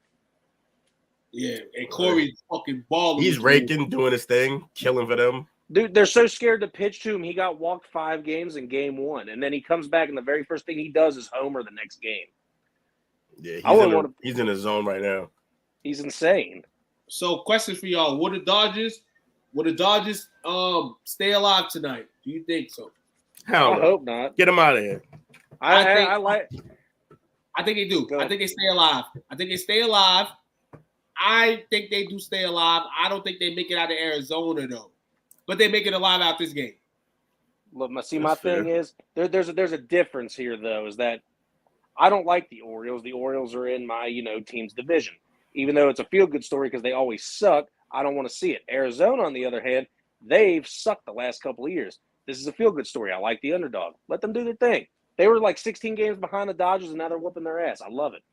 S2: Yeah, and Corey's fucking balling.
S1: He's raking, doing his thing, killing for them.
S3: Dude, they're so scared to pitch to him. He got walked 5 games in game 1, and then he comes back, and the very first thing he does is homer the next game.
S1: Yeah, he's in his zone right now.
S3: He's insane.
S2: So, question for y'all: Will the Dodgers stay alive tonight? Do you think so?
S1: Hell no.
S3: I hope not.
S1: Get him out of here.
S2: I think they do. I think they stay alive. I think they do stay alive. I don't think they make it out of Arizona though, but they make it alive out this game.
S3: Look, my thing is there's a difference here though. Is that I don't like the Orioles. The Orioles are in my team's division, even though it's a feel good story because they always suck. I don't want to see it. Arizona, on the other hand, they've sucked the last couple of years. This is a feel good story. I like the underdog. Let them do their thing. They were like 16 games behind the Dodgers, and now they're whooping their ass. I love it.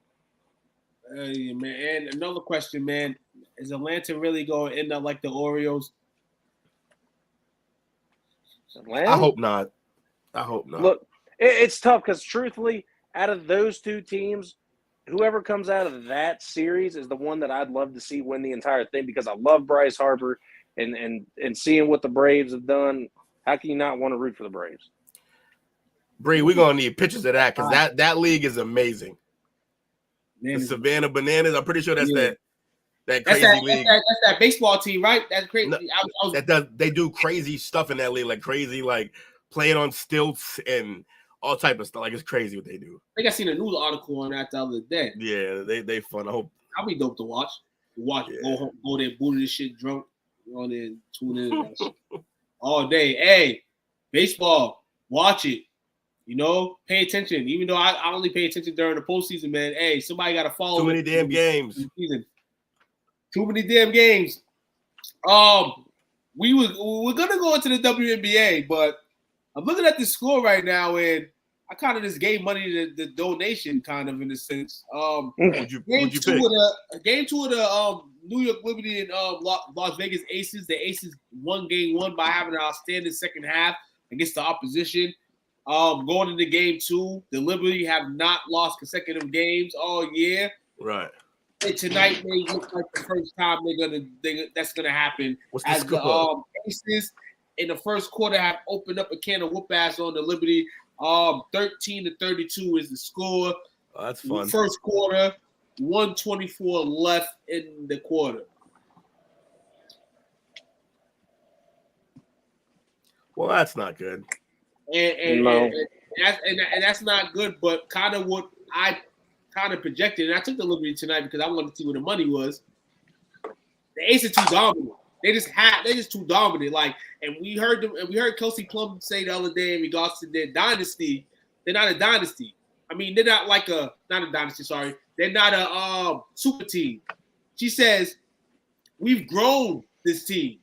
S2: Yeah, man. And another question, man. Is Atlanta really going to end up like the Orioles?
S3: Atlanta?
S1: I hope not.
S3: Look, it's tough because, truthfully, out of those 2 teams, whoever comes out of that series is the one that I'd love to see win the entire thing because I love Bryce Harper and seeing what the Braves have done. How can you not want to root for the Braves?
S1: Bree, we're going to need pictures of that because that league is amazing. The Savannah Bananas, I'm pretty sure that's that crazy league.
S2: That's that baseball team, right? That's crazy.
S1: No, they do crazy stuff in that league, like crazy, like playing on stilts and all type of stuff. Like it's crazy what they do.
S2: I think I seen a news article on that the other day.
S1: Yeah, they fun. I hope
S2: I'll be dope to watch. Go home, go there, booty this shit drunk, go there, tune in all day. Hey, baseball, watch it. Pay attention. Even though I only pay attention during the postseason, man. Hey, somebody got to follow.
S1: Too many damn games.
S2: Too many damn games. We're gonna go into the WNBA, but I'm looking at the score right now, and I kind of just gave money to the donation, kind of in a sense. Game two of the New York Liberty and Las Vegas Aces. The Aces won game 1 by having an outstanding second half against the opposition. Going into game 2, the Liberty have not lost consecutive games all year.
S1: Right.
S2: And tonight may look like the first time that's gonna happen.
S1: What's the
S2: as
S1: score?
S2: The Aces in the first quarter have opened up a can of whoop ass on the Liberty. 13-32 is the score.
S1: Oh, that's fun.
S2: First quarter, 124 left in the quarter.
S1: Well, that's not good.
S2: And
S3: No.
S2: that's not good, but kind of what I kind of projected. And I took the Liberty tonight because I wanted to see where the money was. The Aces are too dominant. They just too dominant. Like, and we heard Kelsey Plum say the other day in regards to their dynasty. They're not a dynasty. I mean, they're not like not a dynasty. Sorry, they're not a super team. She says we've grown this team.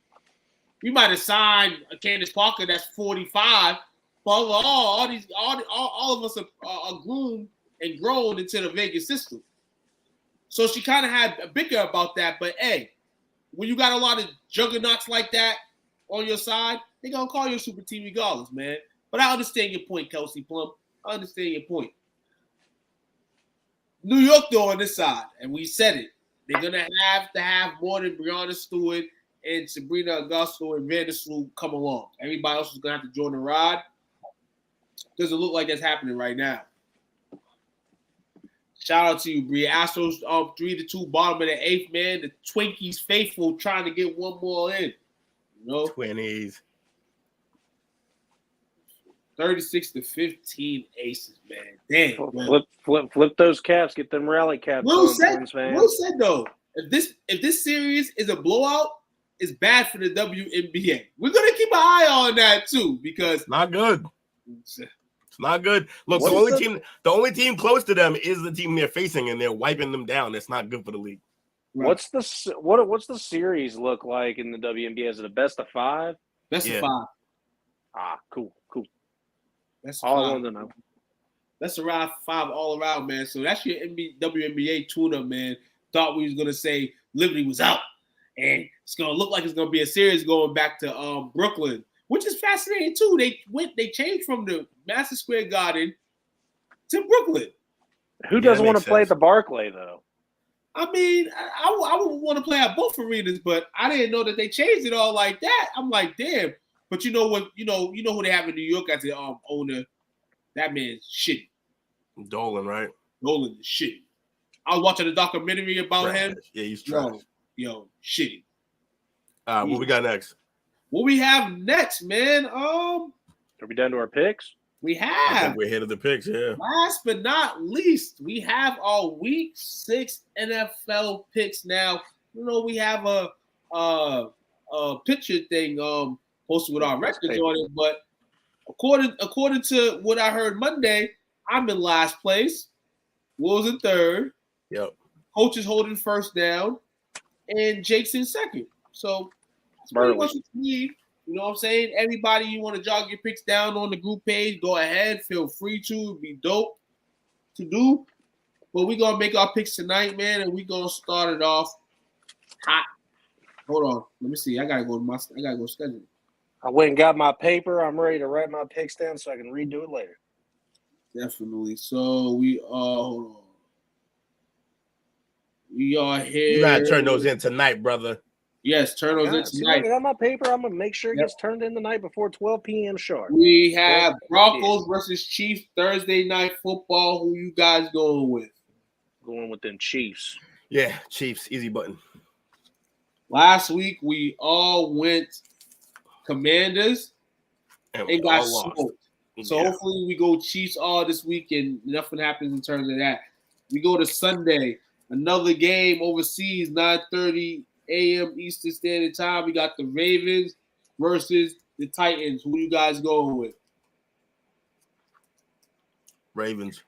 S2: We might have signed a Candace Parker that's 45, but all of us are groomed and grown into the Vegas system. So she kind of had a bicker about that. But hey, when you got a lot of juggernauts like that on your side, they're gonna call you a super team regardless, man. But I understand your point, Kelsey Plum. I understand your point. New York, though, on this side, and we said it, they're gonna have to have more than Breonna Stewart and Sabrina Augusto and Vandersloot come along. Everybody else is gonna have to join the ride. Doesn't look like that's happening right now. Shout out to you, Bree. Astros 3-2, bottom of the 8th, man. The Twinkies faithful trying to get one more in. You know?
S1: 20s.
S2: 36-15 aces, man. Damn.
S3: Man. Flip those caps. Get them rally caps.
S2: Will said though, if this series is a blowout, it's bad for the WNBA. We're gonna keep an eye on that too because
S1: not good. It's not good. Look, the only team close to them is the team they're facing, and they're wiping them down. That's not good for the league.
S3: Right. What's the series look like in the WNBA? Is it a best of 5?
S2: Best of 5.
S3: Cool.
S2: That's
S3: all I want to know.
S2: That's around 5 all around, man. So that's your WNBA tune-up, man. Thought we was gonna say Liberty was out, and it's gonna look like it's gonna be a series going back to Brooklyn, which is fascinating too. They changed from the Madison Square Garden to Brooklyn.
S3: Who doesn't want to play at the Barclay though?
S2: I mean, I would want to play at both arenas, but I didn't know that they changed it all like that. I'm like, damn. But you know what? You know who they have in New York as the owner. That man's shitty.
S1: Dolan, right?
S2: Dolan is shitty. I was watching a documentary about him.
S1: Yeah, he's trash.
S2: Yo, shitty.
S1: What we got next?
S2: What we have next, man?
S3: Are we down to our picks?
S2: We have.
S1: I think we're ahead of the picks, yeah.
S2: Last but not least, we have our Week 6 NFL picks now. You know, we have a picture thing posted with our records on it, but according to what I heard Monday, I'm in last place. Will's in third.
S1: Yep.
S2: Coach is holding first down, and Jake's in second. So that's pretty much what you need. You know what I'm saying? Everybody, you want to jog your picks down on the group page, go ahead. Feel free to. It'd be dope to do. But we're going to make our picks tonight, man, and we're going to start it off hot. Hold on. Let me see. I got to go schedule.
S3: I went and got my paper. I'm ready to write my picks down so I can redo it later.
S2: Definitely. So we are, hold on. We are here.
S1: You got to turn those in tonight, brother.
S2: Yes, turn those in tonight.
S3: I got my paper. I'm going to make sure it gets turned in tonight before 12 p.m. sharp.
S2: We have Broncos versus Chiefs Thursday night football. Who you guys going with?
S3: Going with them Chiefs.
S1: Yeah, Chiefs. Easy button.
S2: Last week, we all went Commanders and got smoked. So hopefully we go Chiefs all this week and nothing happens in terms of that. We go to Sunday. Another game overseas, 9:30 a.m. Eastern Standard Time. We got the Ravens versus the Titans. Who you guys going with?
S1: Ravens.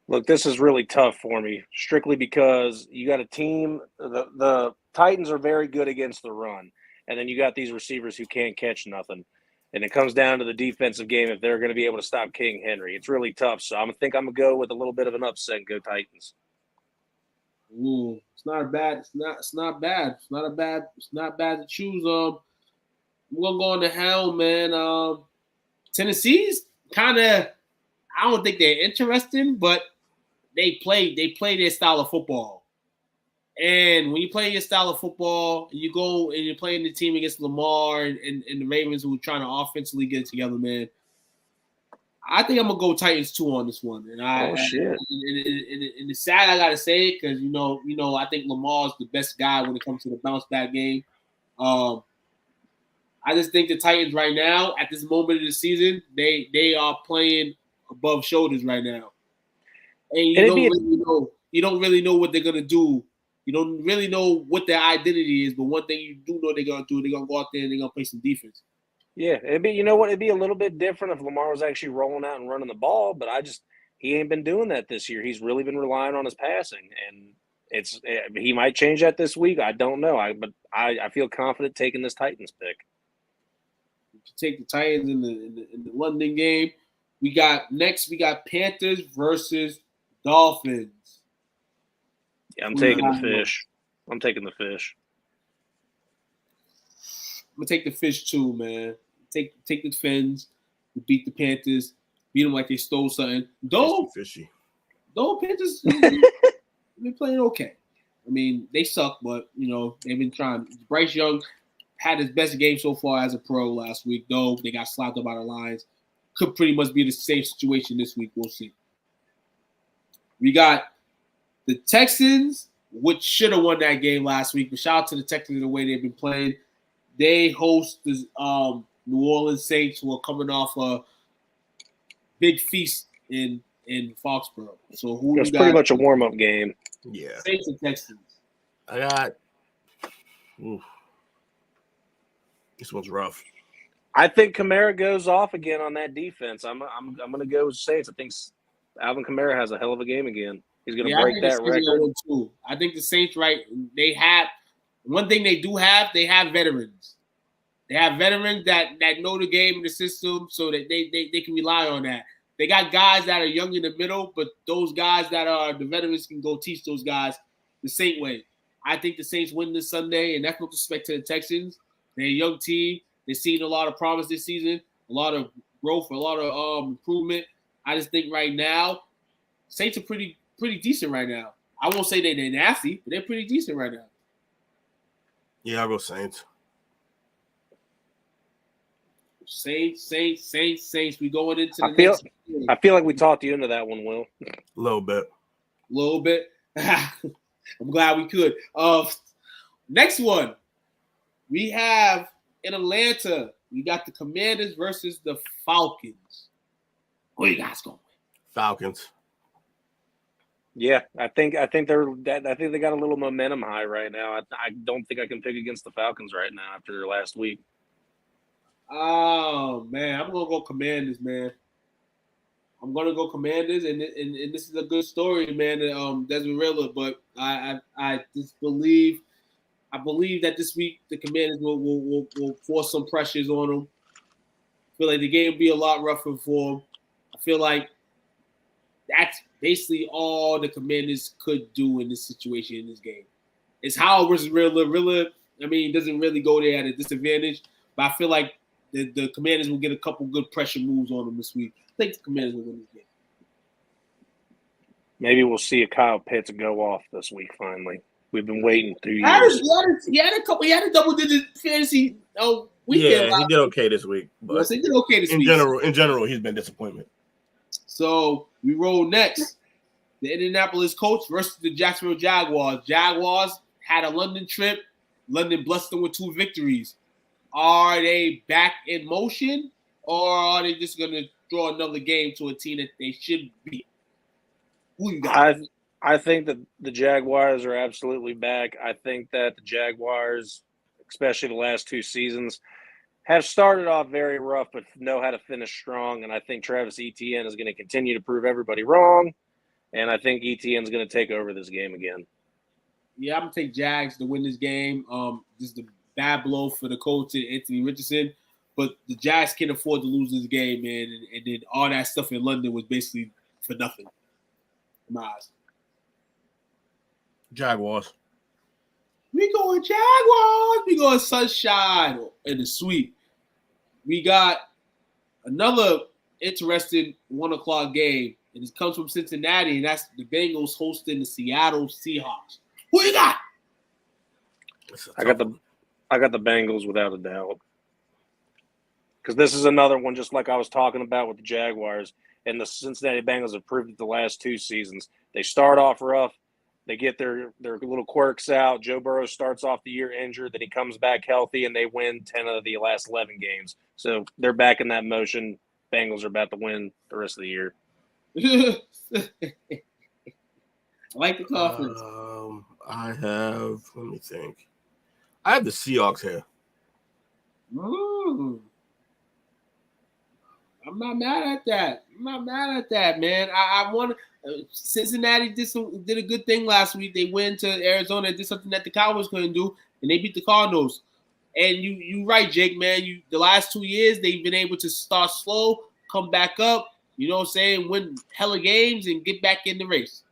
S3: Look, this is really tough for me, strictly because you got a team. The Titans are very good against the run, and then you got these receivers who can't catch nothing. And it comes down to the defensive game if they're going to be able to stop King Henry. It's really tough. So I'm going to go with a little bit of an upset and go Titans.
S2: Ooh, it's not bad. It's not bad. It's not bad to choose. We're gonna go on the helm, man. Tennessee's kind of, I don't think they're interesting, but they play their style of football. And when you play your style of football, you go and you're playing the team against Lamar and the Ravens who are trying to offensively get it together, man. I think I'm gonna go Titans 2 on this one. And
S3: shit.
S2: And it's sad I gotta say it because you know I think Lamar's the best guy when it comes to the bounce back game. I just think the Titans right now at this moment of the season they are playing above shoulders right now, and you don't really know what they're gonna do. You don't really know what their identity is, but one thing you do know they're gonna do, they're gonna go out there and they're gonna play some defense.
S3: Yeah, it'd be a little bit different if Lamar was actually rolling out and running the ball, but he ain't been doing that this year. He's really been relying on his passing, and he might change that this week. I don't know. But I feel confident taking this Titans pick.
S2: To take the Titans in the London game, we got Panthers versus Dolphins.
S3: Yeah, I'm taking the fish. I'm taking the fish.
S2: I'm gonna take the fish too, man. Take the Fins. Beat the Panthers. Beat them like they stole something.
S1: Fishy.
S2: Though Panthers been playing okay. I mean, they suck, but they've been trying. Bryce Young had his best game so far as a pro last week, though they got slapped up by the Lions. Could pretty much be the same situation this week. We'll see. We got the Texans, which should have won that game last week. But shout out to the Texans the way they've been playing. They host the New Orleans Saints, who are coming off a big feast in Foxborough. So
S3: it's pretty much a warm-up game.
S1: Yeah.
S2: Saints and Texans.
S1: I got. This one's rough.
S3: I think Kamara goes off again on that defense. I'm going to go with Saints. I think Alvin Kamara has a hell of a game again. He's going to break that record.
S2: Too. I think the Saints, right? They have one thing they do have. They have veterans. They have veterans that know the game and the system, so that they can rely on that. They got guys that are young in the middle, but those guys that are the veterans can go teach those guys the Saint way. I think the Saints win this Sunday, and that's no disrespect to the Texans. They're a young team. They've seen a lot of promise this season, a lot of growth, a lot of improvement. I just think right now, Saints are pretty decent right now. I won't say they're nasty, but they're pretty decent right now.
S1: Yeah, I'll go Saints.
S2: Saints. We going into the
S3: next game. I feel like we talked you into that one, Will.
S1: A little bit.
S2: I'm glad we could. Next one. We have in Atlanta, we got the Commanders versus the Falcons. Who you guys going with?
S1: Falcons.
S3: Yeah, I think they got a little momentum high right now. I don't think I can pick against the Falcons right now after their last week.
S2: Oh man, I'm gonna go Commanders, man. I'm gonna go Commanders, and this is a good story, man. Desmond Riddler, but I just believe. I believe that this week the Commanders will force some pressures on them. I feel like the game will be a lot rougher for them. I feel like that's basically all the Commanders could do in this situation in this game. It's Howard versus Riddler. Riddler, I mean, doesn't really go there at a disadvantage, but I feel like the Commanders will get a couple good pressure moves on them this week. I think the Commanders will win this game.
S3: Maybe we'll see a Kyle Pitts go off this week finally. We've been waiting 3 years.
S2: He had a double-digit fantasy weekend.
S1: Yeah, he did okay this week. But
S2: he did okay this week.
S1: In general, he's been disappointment.
S2: So we roll next. The Indianapolis Colts versus the Jacksonville Jaguars. Jaguars had a London trip. London blessed them with 2 victories. Are they back in motion, or are they just going to throw another game to a team that they should beat? Who you got?
S3: I think that the Jaguars are absolutely back. I think that the Jaguars, especially the last 2 seasons, have started off very rough but know how to finish strong. And I think Travis Etienne is going to continue to prove everybody wrong. And I think Etienne's going to take over this game again.
S2: Yeah, I'm going to take Jags to win this game. This is the bad blow for the coach and Anthony Richardson. But the Jags can't afford to lose this game, man. And then all that stuff in London was basically for nothing. In my eyes.
S1: Jaguars.
S2: We going Jaguars. We going Sunshine in the sweep. We got another interesting 1:00 game, and it comes from Cincinnati, and that's the Bengals hosting the Seattle Seahawks. Who you got?
S3: I got the Bengals without a doubt. Because this is another one, just like I was talking about with the Jaguars, and the Cincinnati Bengals have proved it the last 2 seasons. They start off rough. They get their little quirks out. Joe Burrow starts off the year injured. Then he comes back healthy, and they win 10 of the last 11 games. So they're back in that motion. Bengals are about to win the rest of the year.
S2: I like the confidence.
S1: Let me think. I have the Seahawks here.
S2: Ooh. I'm not mad at that, man. I want Cincinnati did a good thing last week. They went to Arizona and did something that the Cowboys couldn't do, and they beat the Cardinals. And you right, Jake, man. The last 2 years they've been able to start slow, come back up. You know what I'm saying? Win hella games and get back in the race.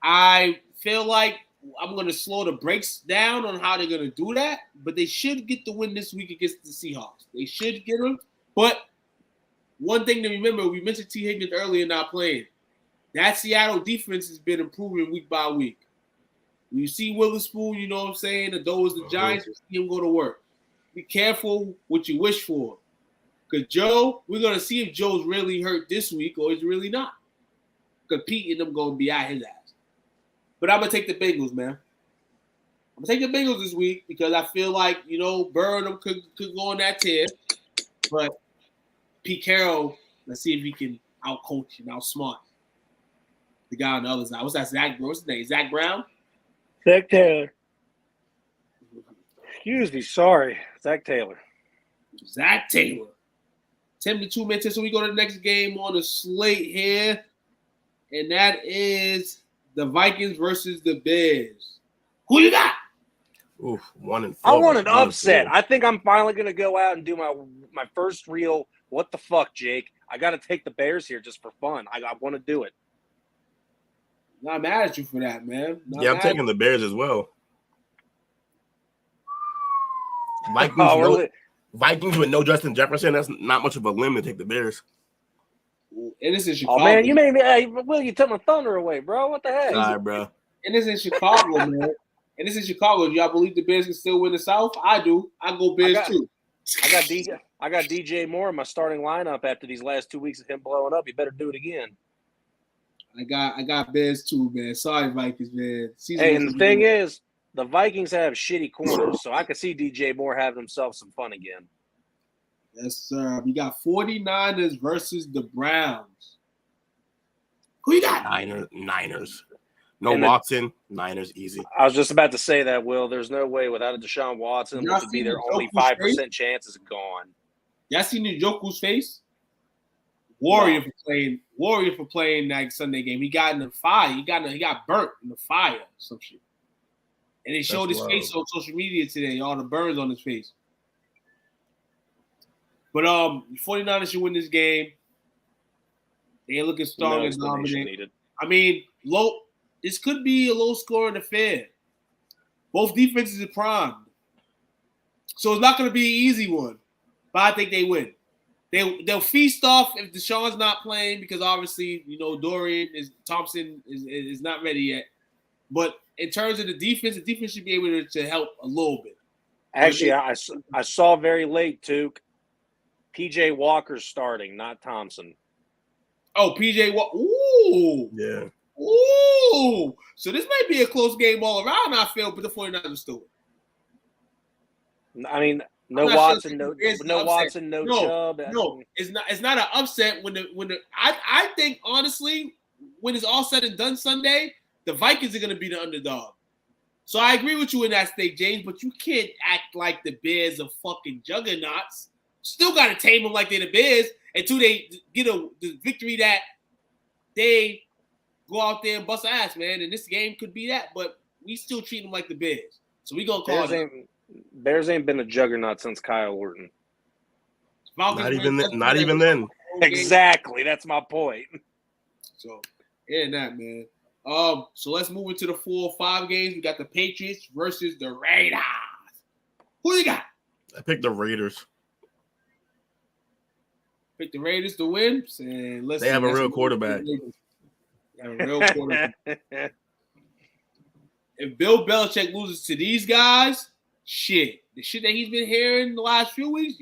S2: I feel like I'm going to slow the brakes down on how they're going to do that, but they should get the win this week against the Seahawks. They should get them. But one thing to remember, we mentioned T. Higgins earlier not playing. That Seattle defense has been improving week by week. When you see Witherspoon, you know what I'm saying, and those the Giants, you see him go to work. Be careful what you wish for. Because Joe, we're going to see if Joe's really hurt this week or is really not. Because Pete and them going to be at his ass. But I'm going to take the Bengals, man. I'm going to take the Bengals this week because I feel like, you know, Burrow and them could go on that tear. But Pete Carroll, let's see if he can out-coach and outsmart the guy on the other side. What's that, Zach? What's his name? Zach Brown?
S3: Zach Taylor. Excuse me, sorry. Zach Taylor.
S2: Zach Taylor. 10 to 2 minutes. So we go to the next game on the slate here. And that is the Vikings versus the Bears. Who you got?
S1: Oof, 1-4.
S3: I want an upset. I think I'm finally going to go out and do my first real what the fuck, Jake. I got to take the Bears here just for fun. I want to do it.
S2: Not mad at you for that, man.
S1: I'm taking the Bears as well. Vikings with no Justin Jefferson, that's not much of a limb to take the Bears.
S2: And it's in Chicago.
S3: Oh, man, you made me you took my thunder away, bro. What the heck?
S1: Sorry, bro.
S2: And it's in Chicago, man. And it's in Chicago. Do y'all believe the Bears can still win the South? I do. I go Bears, too.
S3: I got DJ Moore in my starting lineup after these last 2 weeks of him blowing up. You better do it again.
S2: I got Bears, too, man. Sorry, Vikings, man.
S3: And the thing is, the Vikings have shitty corners, so I could see DJ Moore having himself some fun again.
S2: Yes, sir. We got 49ers versus the Browns. Who you got?
S1: Niners. No Watson. Niners, easy.
S3: I was just about to say that, Will. There's no way without a Deshaun Watson, which would be their only 5% chance, is gone.
S2: Y'all seen Njoku's face? Warrior for playing that Sunday game. He got in the fire. He got burnt in the fire or some shit. And he showed his face on social media today, all the burns on his face. But 49ers should win this game. They ain't looking strong and dominant. I mean, this could be a low-scoring affair. Both defenses are primed. So it's not going to be an easy one. But I think they win. They'll feast off if Deshaun's not playing because obviously, you know, Thompson is not ready yet. But in terms of the defense should be able to help a little bit.
S3: Actually, I saw very late, Tuke. P.J. Walker's starting, not Thompson.
S2: Oh, P.J. Walker. Ooh.
S1: Yeah.
S2: Ooh. So this might be a close game all around, I feel, but the 49ers still win.
S3: I mean, no Watson, no Chubb.
S2: No, it's not an upset I think, honestly, when it's all said and done Sunday, the Vikings are going to be the underdog. So I agree with you in that state, James, but you can't act like the Bears are fucking juggernauts. Still got to tame them like they're the Bears until they get the victory that they go out there and bust ass, man. And this game could be that, but we still treat them like the Bears. So we going to call them.
S3: Bears ain't been a juggernaut since Kyle Orton.
S1: Not even then.
S3: Exactly. That's my point.
S2: So, man. So let's move into the 4 or 5 games. We got the Patriots versus the Raiders. Who you got?
S1: I picked the Raiders.
S2: Pick the Raiders to win.
S1: They have a real quarterback.
S2: If Bill Belichick loses to these guys, the shit that he's been hearing the last few weeks,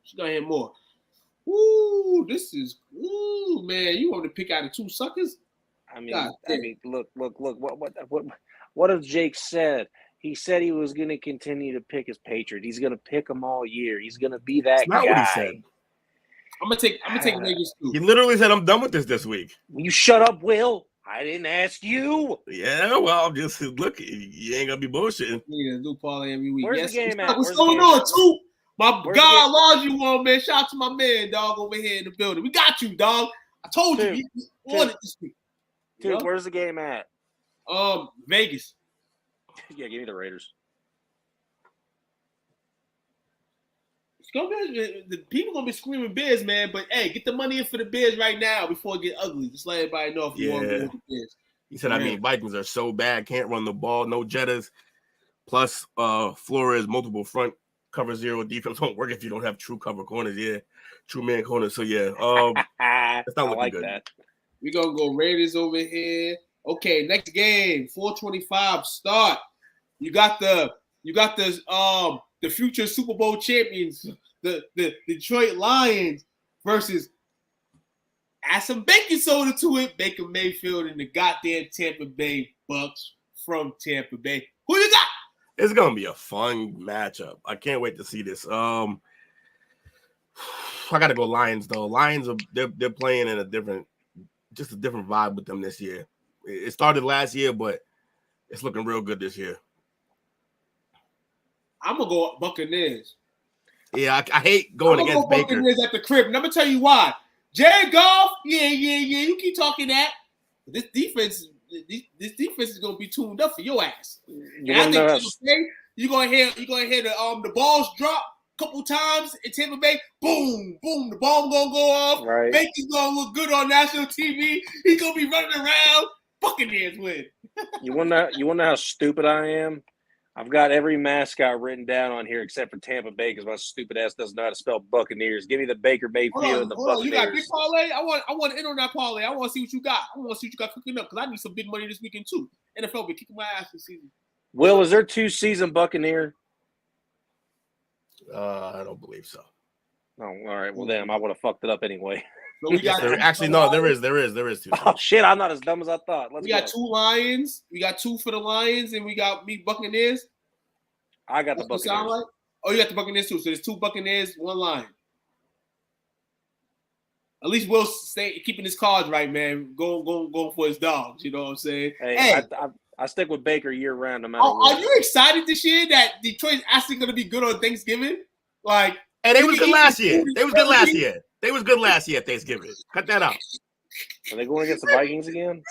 S2: she's gonna hear more. Ooh, man, you want to pick out the 2 suckers?
S3: I mean, look. What has Jake said? He said he was going to continue to pick his Patriot. He's going to pick them all year. He's going to be that guy. That's not what he said.
S2: I'm gonna take Vegas too.
S1: He literally said, "I'm done with this week."
S3: You shut up, Will. I didn't ask you.
S1: Yeah, well, just look. You ain't gonna be bullshitting.
S2: Yeah, do parlay every week.
S3: Where's the game at?
S2: What's going on, too? My guy, Lodge, you on, man. Shout out to my man, dog, over here in the building. We got you, dog. I told you, you won it this week.
S3: Dude, where's the game at?
S2: Vegas.
S3: Yeah, give me the Raiders.
S2: The people gonna be screaming Bears, man. But hey, get the money in for the Bears right now before it get ugly. Just let everybody know if you want to go with the Bears.
S1: He said, I mean, Vikings are so bad, can't run the ball, no Jettas. Plus, Flores, multiple front cover zero defense won't work if you don't have true cover corners. Yeah, true man corners. So, yeah, it's not looking good. That.
S2: We're going to go Raiders over here. Okay, next game, 4:25 start. You got the future Super Bowl champions, the Detroit Lions versus, add some baking soda to it, Baker Mayfield and the goddamn Tampa Bay Bucks from Tampa Bay. Who you got?
S1: It's gonna be a fun matchup. I can't wait to see this. I gotta go Lions though. Lions they're playing in a different vibe with them this year. It started last year, but it's looking real good this year.
S2: I'm gonna go Buccaneers.
S1: Yeah, I hate going against Baker.
S2: Buccaneers at the crib. And I'm gonna tell you why. Jared Goff, yeah. You keep talking that. This defense is gonna be tuned up for your ass. You're gonna hear the balls drop a couple times in Tampa Bay. Boom, boom, the ball gonna go off.
S3: Right.
S2: Baker's gonna look good on national TV. He's gonna be running around. Buccaneers win.
S3: You wanna know how stupid I am? I've got every mascot written down on here except for Tampa Bay because my stupid ass doesn't know how to spell Buccaneers. Give me the Baker Mayfield and the Buccaneers.
S2: You got big parlay? I want to enter on that parlay. I want to see what you got. I want to see what you got cooking up because I need some big money this weekend too. NFL be kicking my ass this season.
S3: Will, is there 2-season Buccaneer?
S1: I don't believe so.
S3: Oh, all right. Well, damn, I would have fucked it up anyway.
S2: So we got
S1: there is 2.
S3: Oh shit, I'm not as dumb as I thought.
S2: We got 2 Lions. We got 2 for the Lions, and we got me Buccaneers.
S3: I got the Buccaneers.
S2: Like? Oh, you got the Buccaneers too. So there's 2 Buccaneers, 1 Lion. At least Will keeping his cards right, man. Going for his dogs. You know what I'm saying?
S3: Hey. I stick with Baker year round no matter what.
S2: Are you excited this year that Detroit's actually going to be good on Thanksgiving? Like,
S1: and they was good last year. They was good last year at Thanksgiving. Cut that out.
S3: Are they going against the Vikings again?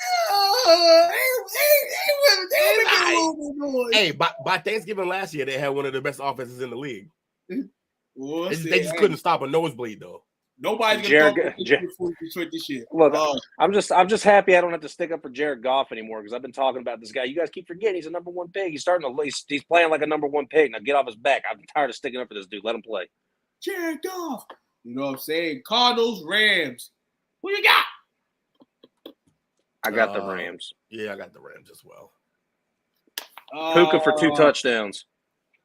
S1: Hey, by Thanksgiving last year, they had one of the best offenses in the league. They just couldn't stop a nosebleed, though.
S2: Nobody's going to go Detroit this year.
S3: Look, I'm just happy I don't have to stick up for Jared Goff anymore because I've been talking about this guy. You guys keep forgetting he's a number 1 pick. He's playing like a number 1 pick. Now get off his back. I'm tired of sticking up for this dude. Let him play.
S2: Jared Goff. You know what I'm saying? Cardinals, Rams. Who you got?
S3: I got the Rams.
S1: Yeah, I got the Rams as well.
S3: Puka for 2 touchdowns.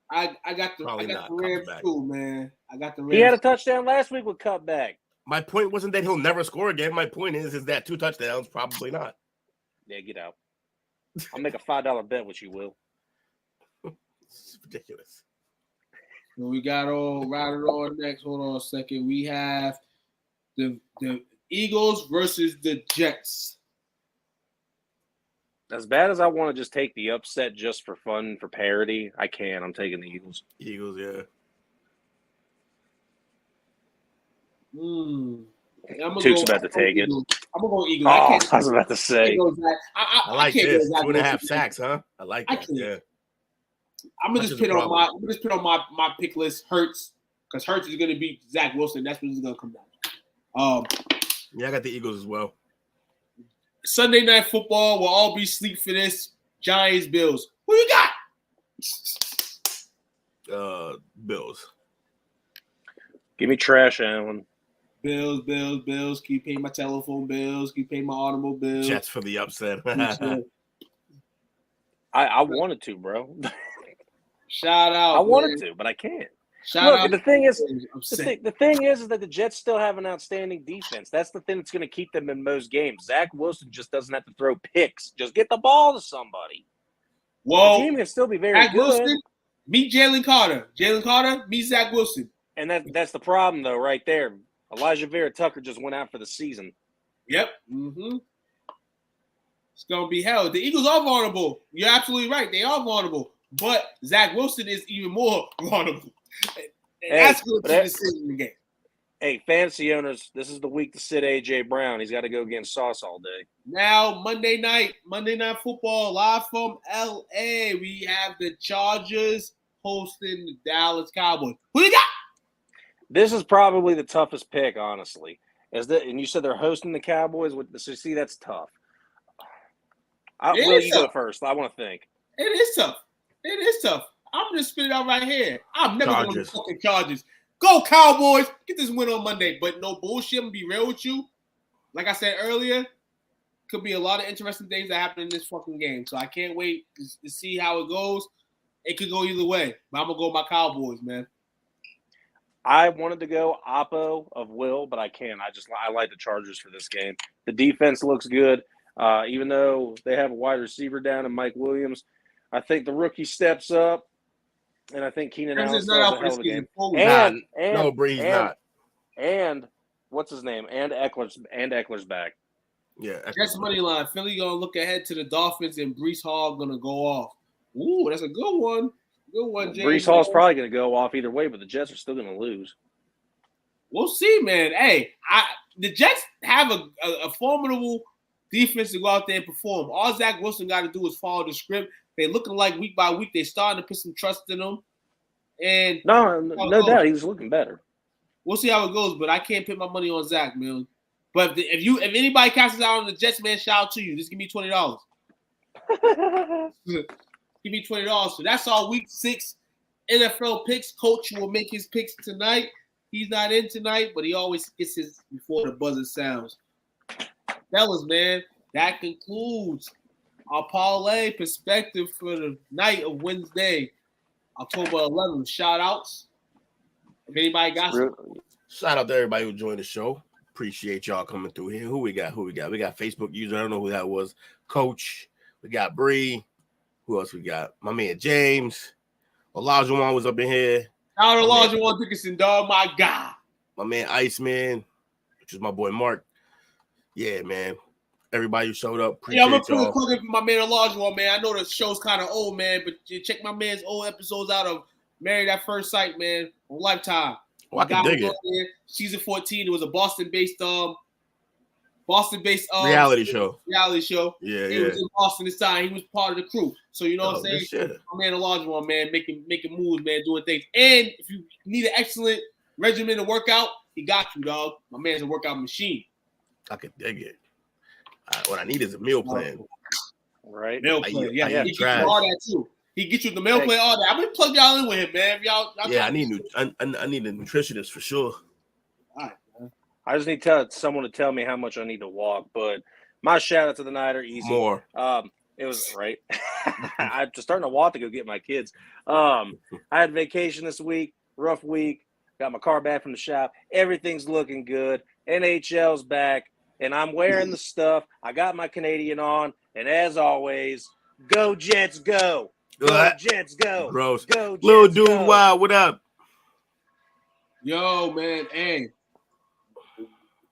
S2: I got the Rams too, man. I got the Rams.
S3: He had a touchdown last week with cutback.
S1: My point wasn't that he'll never score again. My point is that 2 touchdowns, probably not.
S3: Yeah, get out. I'll make a $5 bet with you, Will.
S1: It's ridiculous.
S2: We got right on next. Hold on a second. We have the Eagles versus the Jets.
S3: As bad as I want to just take the upset just for fun, for parody, I can. I'm taking the Eagles.
S1: Eagles, yeah.
S3: Tuke's about to take it.
S2: I'm going to go Eagles.
S3: I was about to say.
S1: I like this. 2.5 sacks, huh? I like that, yeah.
S2: I'm gonna just put on my pick list Hurts because Hurts is gonna beat Zach Wilson. That's what it's gonna come down.
S1: Yeah, I got the Eagles as well.
S2: Sunday Night Football will all be sleep for this. Giants, Bills. Who you
S1: got? Bills.
S3: Give me Trash Allen.
S2: Bills. Keep paying my telephone bills. Keep paying my automobile bills.
S1: Jets for the upset.
S3: I wanted to, bro.
S2: Shout out.
S3: I wanted to, but I can't.
S2: Shout out.
S3: The thing is that the Jets still have an outstanding defense. That's the thing that's going to keep them in most games. Zach Wilson just doesn't have to throw picks. Just get the ball to somebody.
S2: Well,
S3: the team can still be very
S2: Zach
S3: good.
S2: Wilson, meet Jalen Carter. Jalen Carter, meet Zach Wilson.
S3: And that's the problem, though, right there. Elijah Vera Tucker just went out for the season.
S2: Yep. Mm-hmm. It's going to be hell. The Eagles are vulnerable. You're absolutely right. They are vulnerable. But Zach Wilson is even more vulnerable. And that's going to be the decision in the game.
S3: Hey, fantasy owners, this is the week to sit A.J. Brown. He's got to go against Sauce all day.
S2: Now, Monday Night Football, live from L.A. We have the Chargers hosting the Dallas Cowboys. Who you got?
S3: This is probably the toughest pick, honestly. And you said they're hosting the Cowboys. So see, that's tough. Will, you go first. I want to think.
S2: It is tough. I'm going to spit it out right here. I'm never going to fucking Chargers. Go Cowboys. Get this win on Monday. But no bullshit. I'm going to be real with you. Like I said earlier, could be a lot of interesting things that happen in this fucking game. So I can't wait to see how it goes. It could go either way. But I'm going to go with my Cowboys, man.
S3: I wanted to go oppo of Will, but I can't. I like the Chargers for this game. The defense looks good. Even though they have a wide receiver down in Mike Williams, I think the rookie steps up, and I think Keenan Allen does a hell of a game.
S1: No, Bree's not.
S3: And what's his name? And Eckler's back.
S1: Yeah,
S2: that's money line. Philly gonna look ahead to the Dolphins, and Breece Hall gonna go off. Ooh, that's a good one. Good one, James.
S3: Breece Hall's probably gonna go off either way, but the Jets are still gonna lose.
S2: We'll see, man. Hey, the Jets have a formidable defense to go out there and perform. All Zach Wilson got to do is follow the script. They're looking like week by week they're starting to put some trust in them. And
S3: no doubt, he was looking better.
S2: We'll see how it goes, but I can't put my money on Zach, man. But if anybody casts out on the Jets, man, shout out to you. Just give me $20. Give me $20. So that's all week 6 NFL picks. Coach will make his picks tonight. He's not in tonight, but he always gets his before the buzzer sounds. Fellas, man, that concludes our parlay perspective for the night of Wednesday, October 11th. Shout outs. If anybody got some.
S1: Shout out to everybody who joined the show. Appreciate y'all coming through here. Who we got? We got Facebook user. I don't know who that was. Coach. We got Bree. Who else we got? My man James. Olajuwon was up in here.
S2: Shout out to Olajuwon Dickinson, dog. My God.
S1: My man Iceman, which is my boy Mark. Yeah, man. Everybody who showed up.
S2: I'm gonna put a plug in for my man Olajuwon, man. I know the show's kind of old, man, but you check my man's old episodes out of Married at First Sight, man, on Lifetime.
S1: Oh, I can dig it.
S2: There, season 14. It was a Boston-based
S1: reality show.
S2: Reality show.
S1: Yeah,
S2: He was in Boston this time. He was part of the crew. So you know what I'm saying?
S1: Shit.
S2: My man Olajuwon, man, making moves, man, doing things. And if you need an excellent regimen to work out, he got you, dog. My man's a workout machine.
S1: I can dig it. What I need is a meal plan.
S3: Right.
S2: Meal plan. Yeah. He gets you all that too. He gets you the meal plan, all that. I'm gonna plug y'all in with him, man. If y'all
S1: I need a nutritionist for sure.
S2: All right, man.
S3: I just need someone to tell me how much I need to walk. But my shout out to the night are easy.
S1: More.
S3: It was right. I'm just starting to walk to go get my kids. I had vacation this week. Rough week. Got my car back from the shop. Everything's looking good. NHL's back. And I'm wearing the stuff. I got my Canadian on. And as always, go Jets, go. Go Jets, go.
S1: Gross.
S3: Go Jets,
S1: Little dude,
S3: go.
S1: wow, what up?
S2: Yo, man, hey.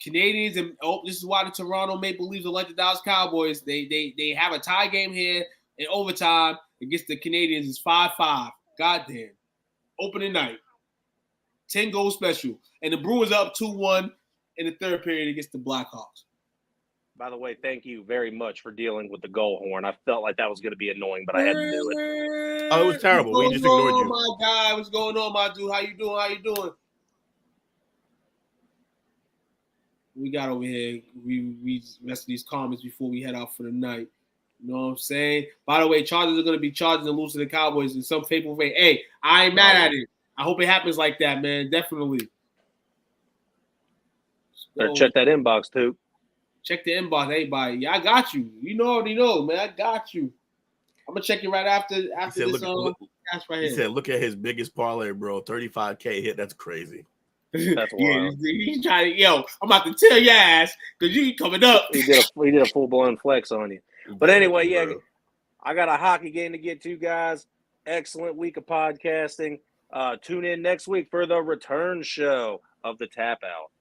S2: Canadians, and this is why the Toronto Maple Leafs are like the Dallas Cowboys. They have a tie game here in overtime against the Canadians. It's 5-5. Goddamn. Opening night. 10-goal special. And the Bruins are up 2-1 in the third period against the Blackhawks.
S3: By the way, thank you very much for dealing with the goal horn. I felt like that was going to be annoying, but I had to do it.
S1: Oh, it was terrible. We just ignored you.
S2: My guy, what's going on, my dude? How you doing? We got over here. We read the rest of these comments before we head out for the night. You know what I'm saying? By the way, Chargers are going to be charging and lose to the Cowboys in some fateful way. Hey, I ain't mad at it. I hope it happens like that, man. Definitely.
S3: Better check that inbox, too.
S2: Check the inbox, everybody. Yeah, I got you. You already know, man. I got you. I'm gonna check it right after this.
S1: He said, "Look at his biggest parlay, bro. 35K hit. That's crazy."
S3: That's wild.
S2: He's trying to. Yo, I'm about to tell your ass because you coming up.
S3: He did a full blown flex on you. But anyway, yeah, I got a hockey game to get to, guys. Excellent week of podcasting. Tune in next week for the return show of the Tap Out.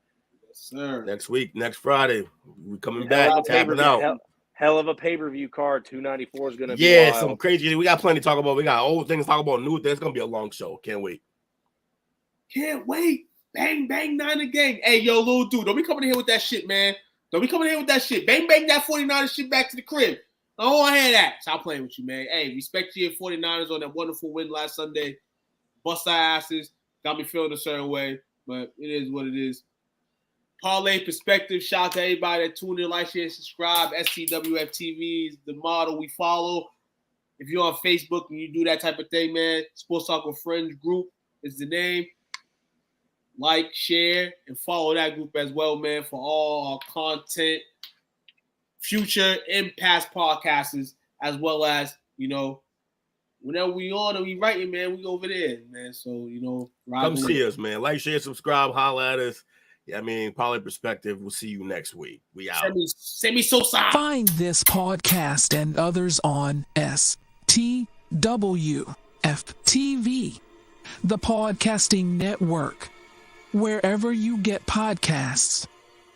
S2: Sir.
S1: Next Friday, we're coming back, tapping out.
S3: Hell of a pay-per-view card. 294 is going to be
S1: wild.
S3: Yeah,
S1: some crazy. We got plenty to talk about. We got old things to talk about, new things. It's going to be a long show. Can't wait.
S2: Bang, bang, 9 again. Hey, yo, little dude, don't be coming in here with that shit, man. Don't be coming in here with that shit. Bang, bang that 49ers shit back to the crib. I don't want to hear that. Stop playing with you, man. Hey, respect to your 49ers on that wonderful win last Sunday. Bust our asses. Got me feeling a certain way, but it is what it is. Parlay Perspective. Shout out to everybody that tuned in, like, share, subscribe. STWF-TV is the model we follow. If you're on Facebook and you do that type of thing, man, Sports Talk with Friends group is the name. Like, share, and follow that group as well, man, for all our content, future and past podcasts, as well as, whenever we on and we writing, man, we over there, man. So,
S1: come see us, man. Like, share, subscribe, holla at us. Parlay Perspective. We'll see you next week. We out.
S2: Send me so sad.
S4: Find this podcast and others on STWF-TV, the Podcasting Network, wherever you get podcasts.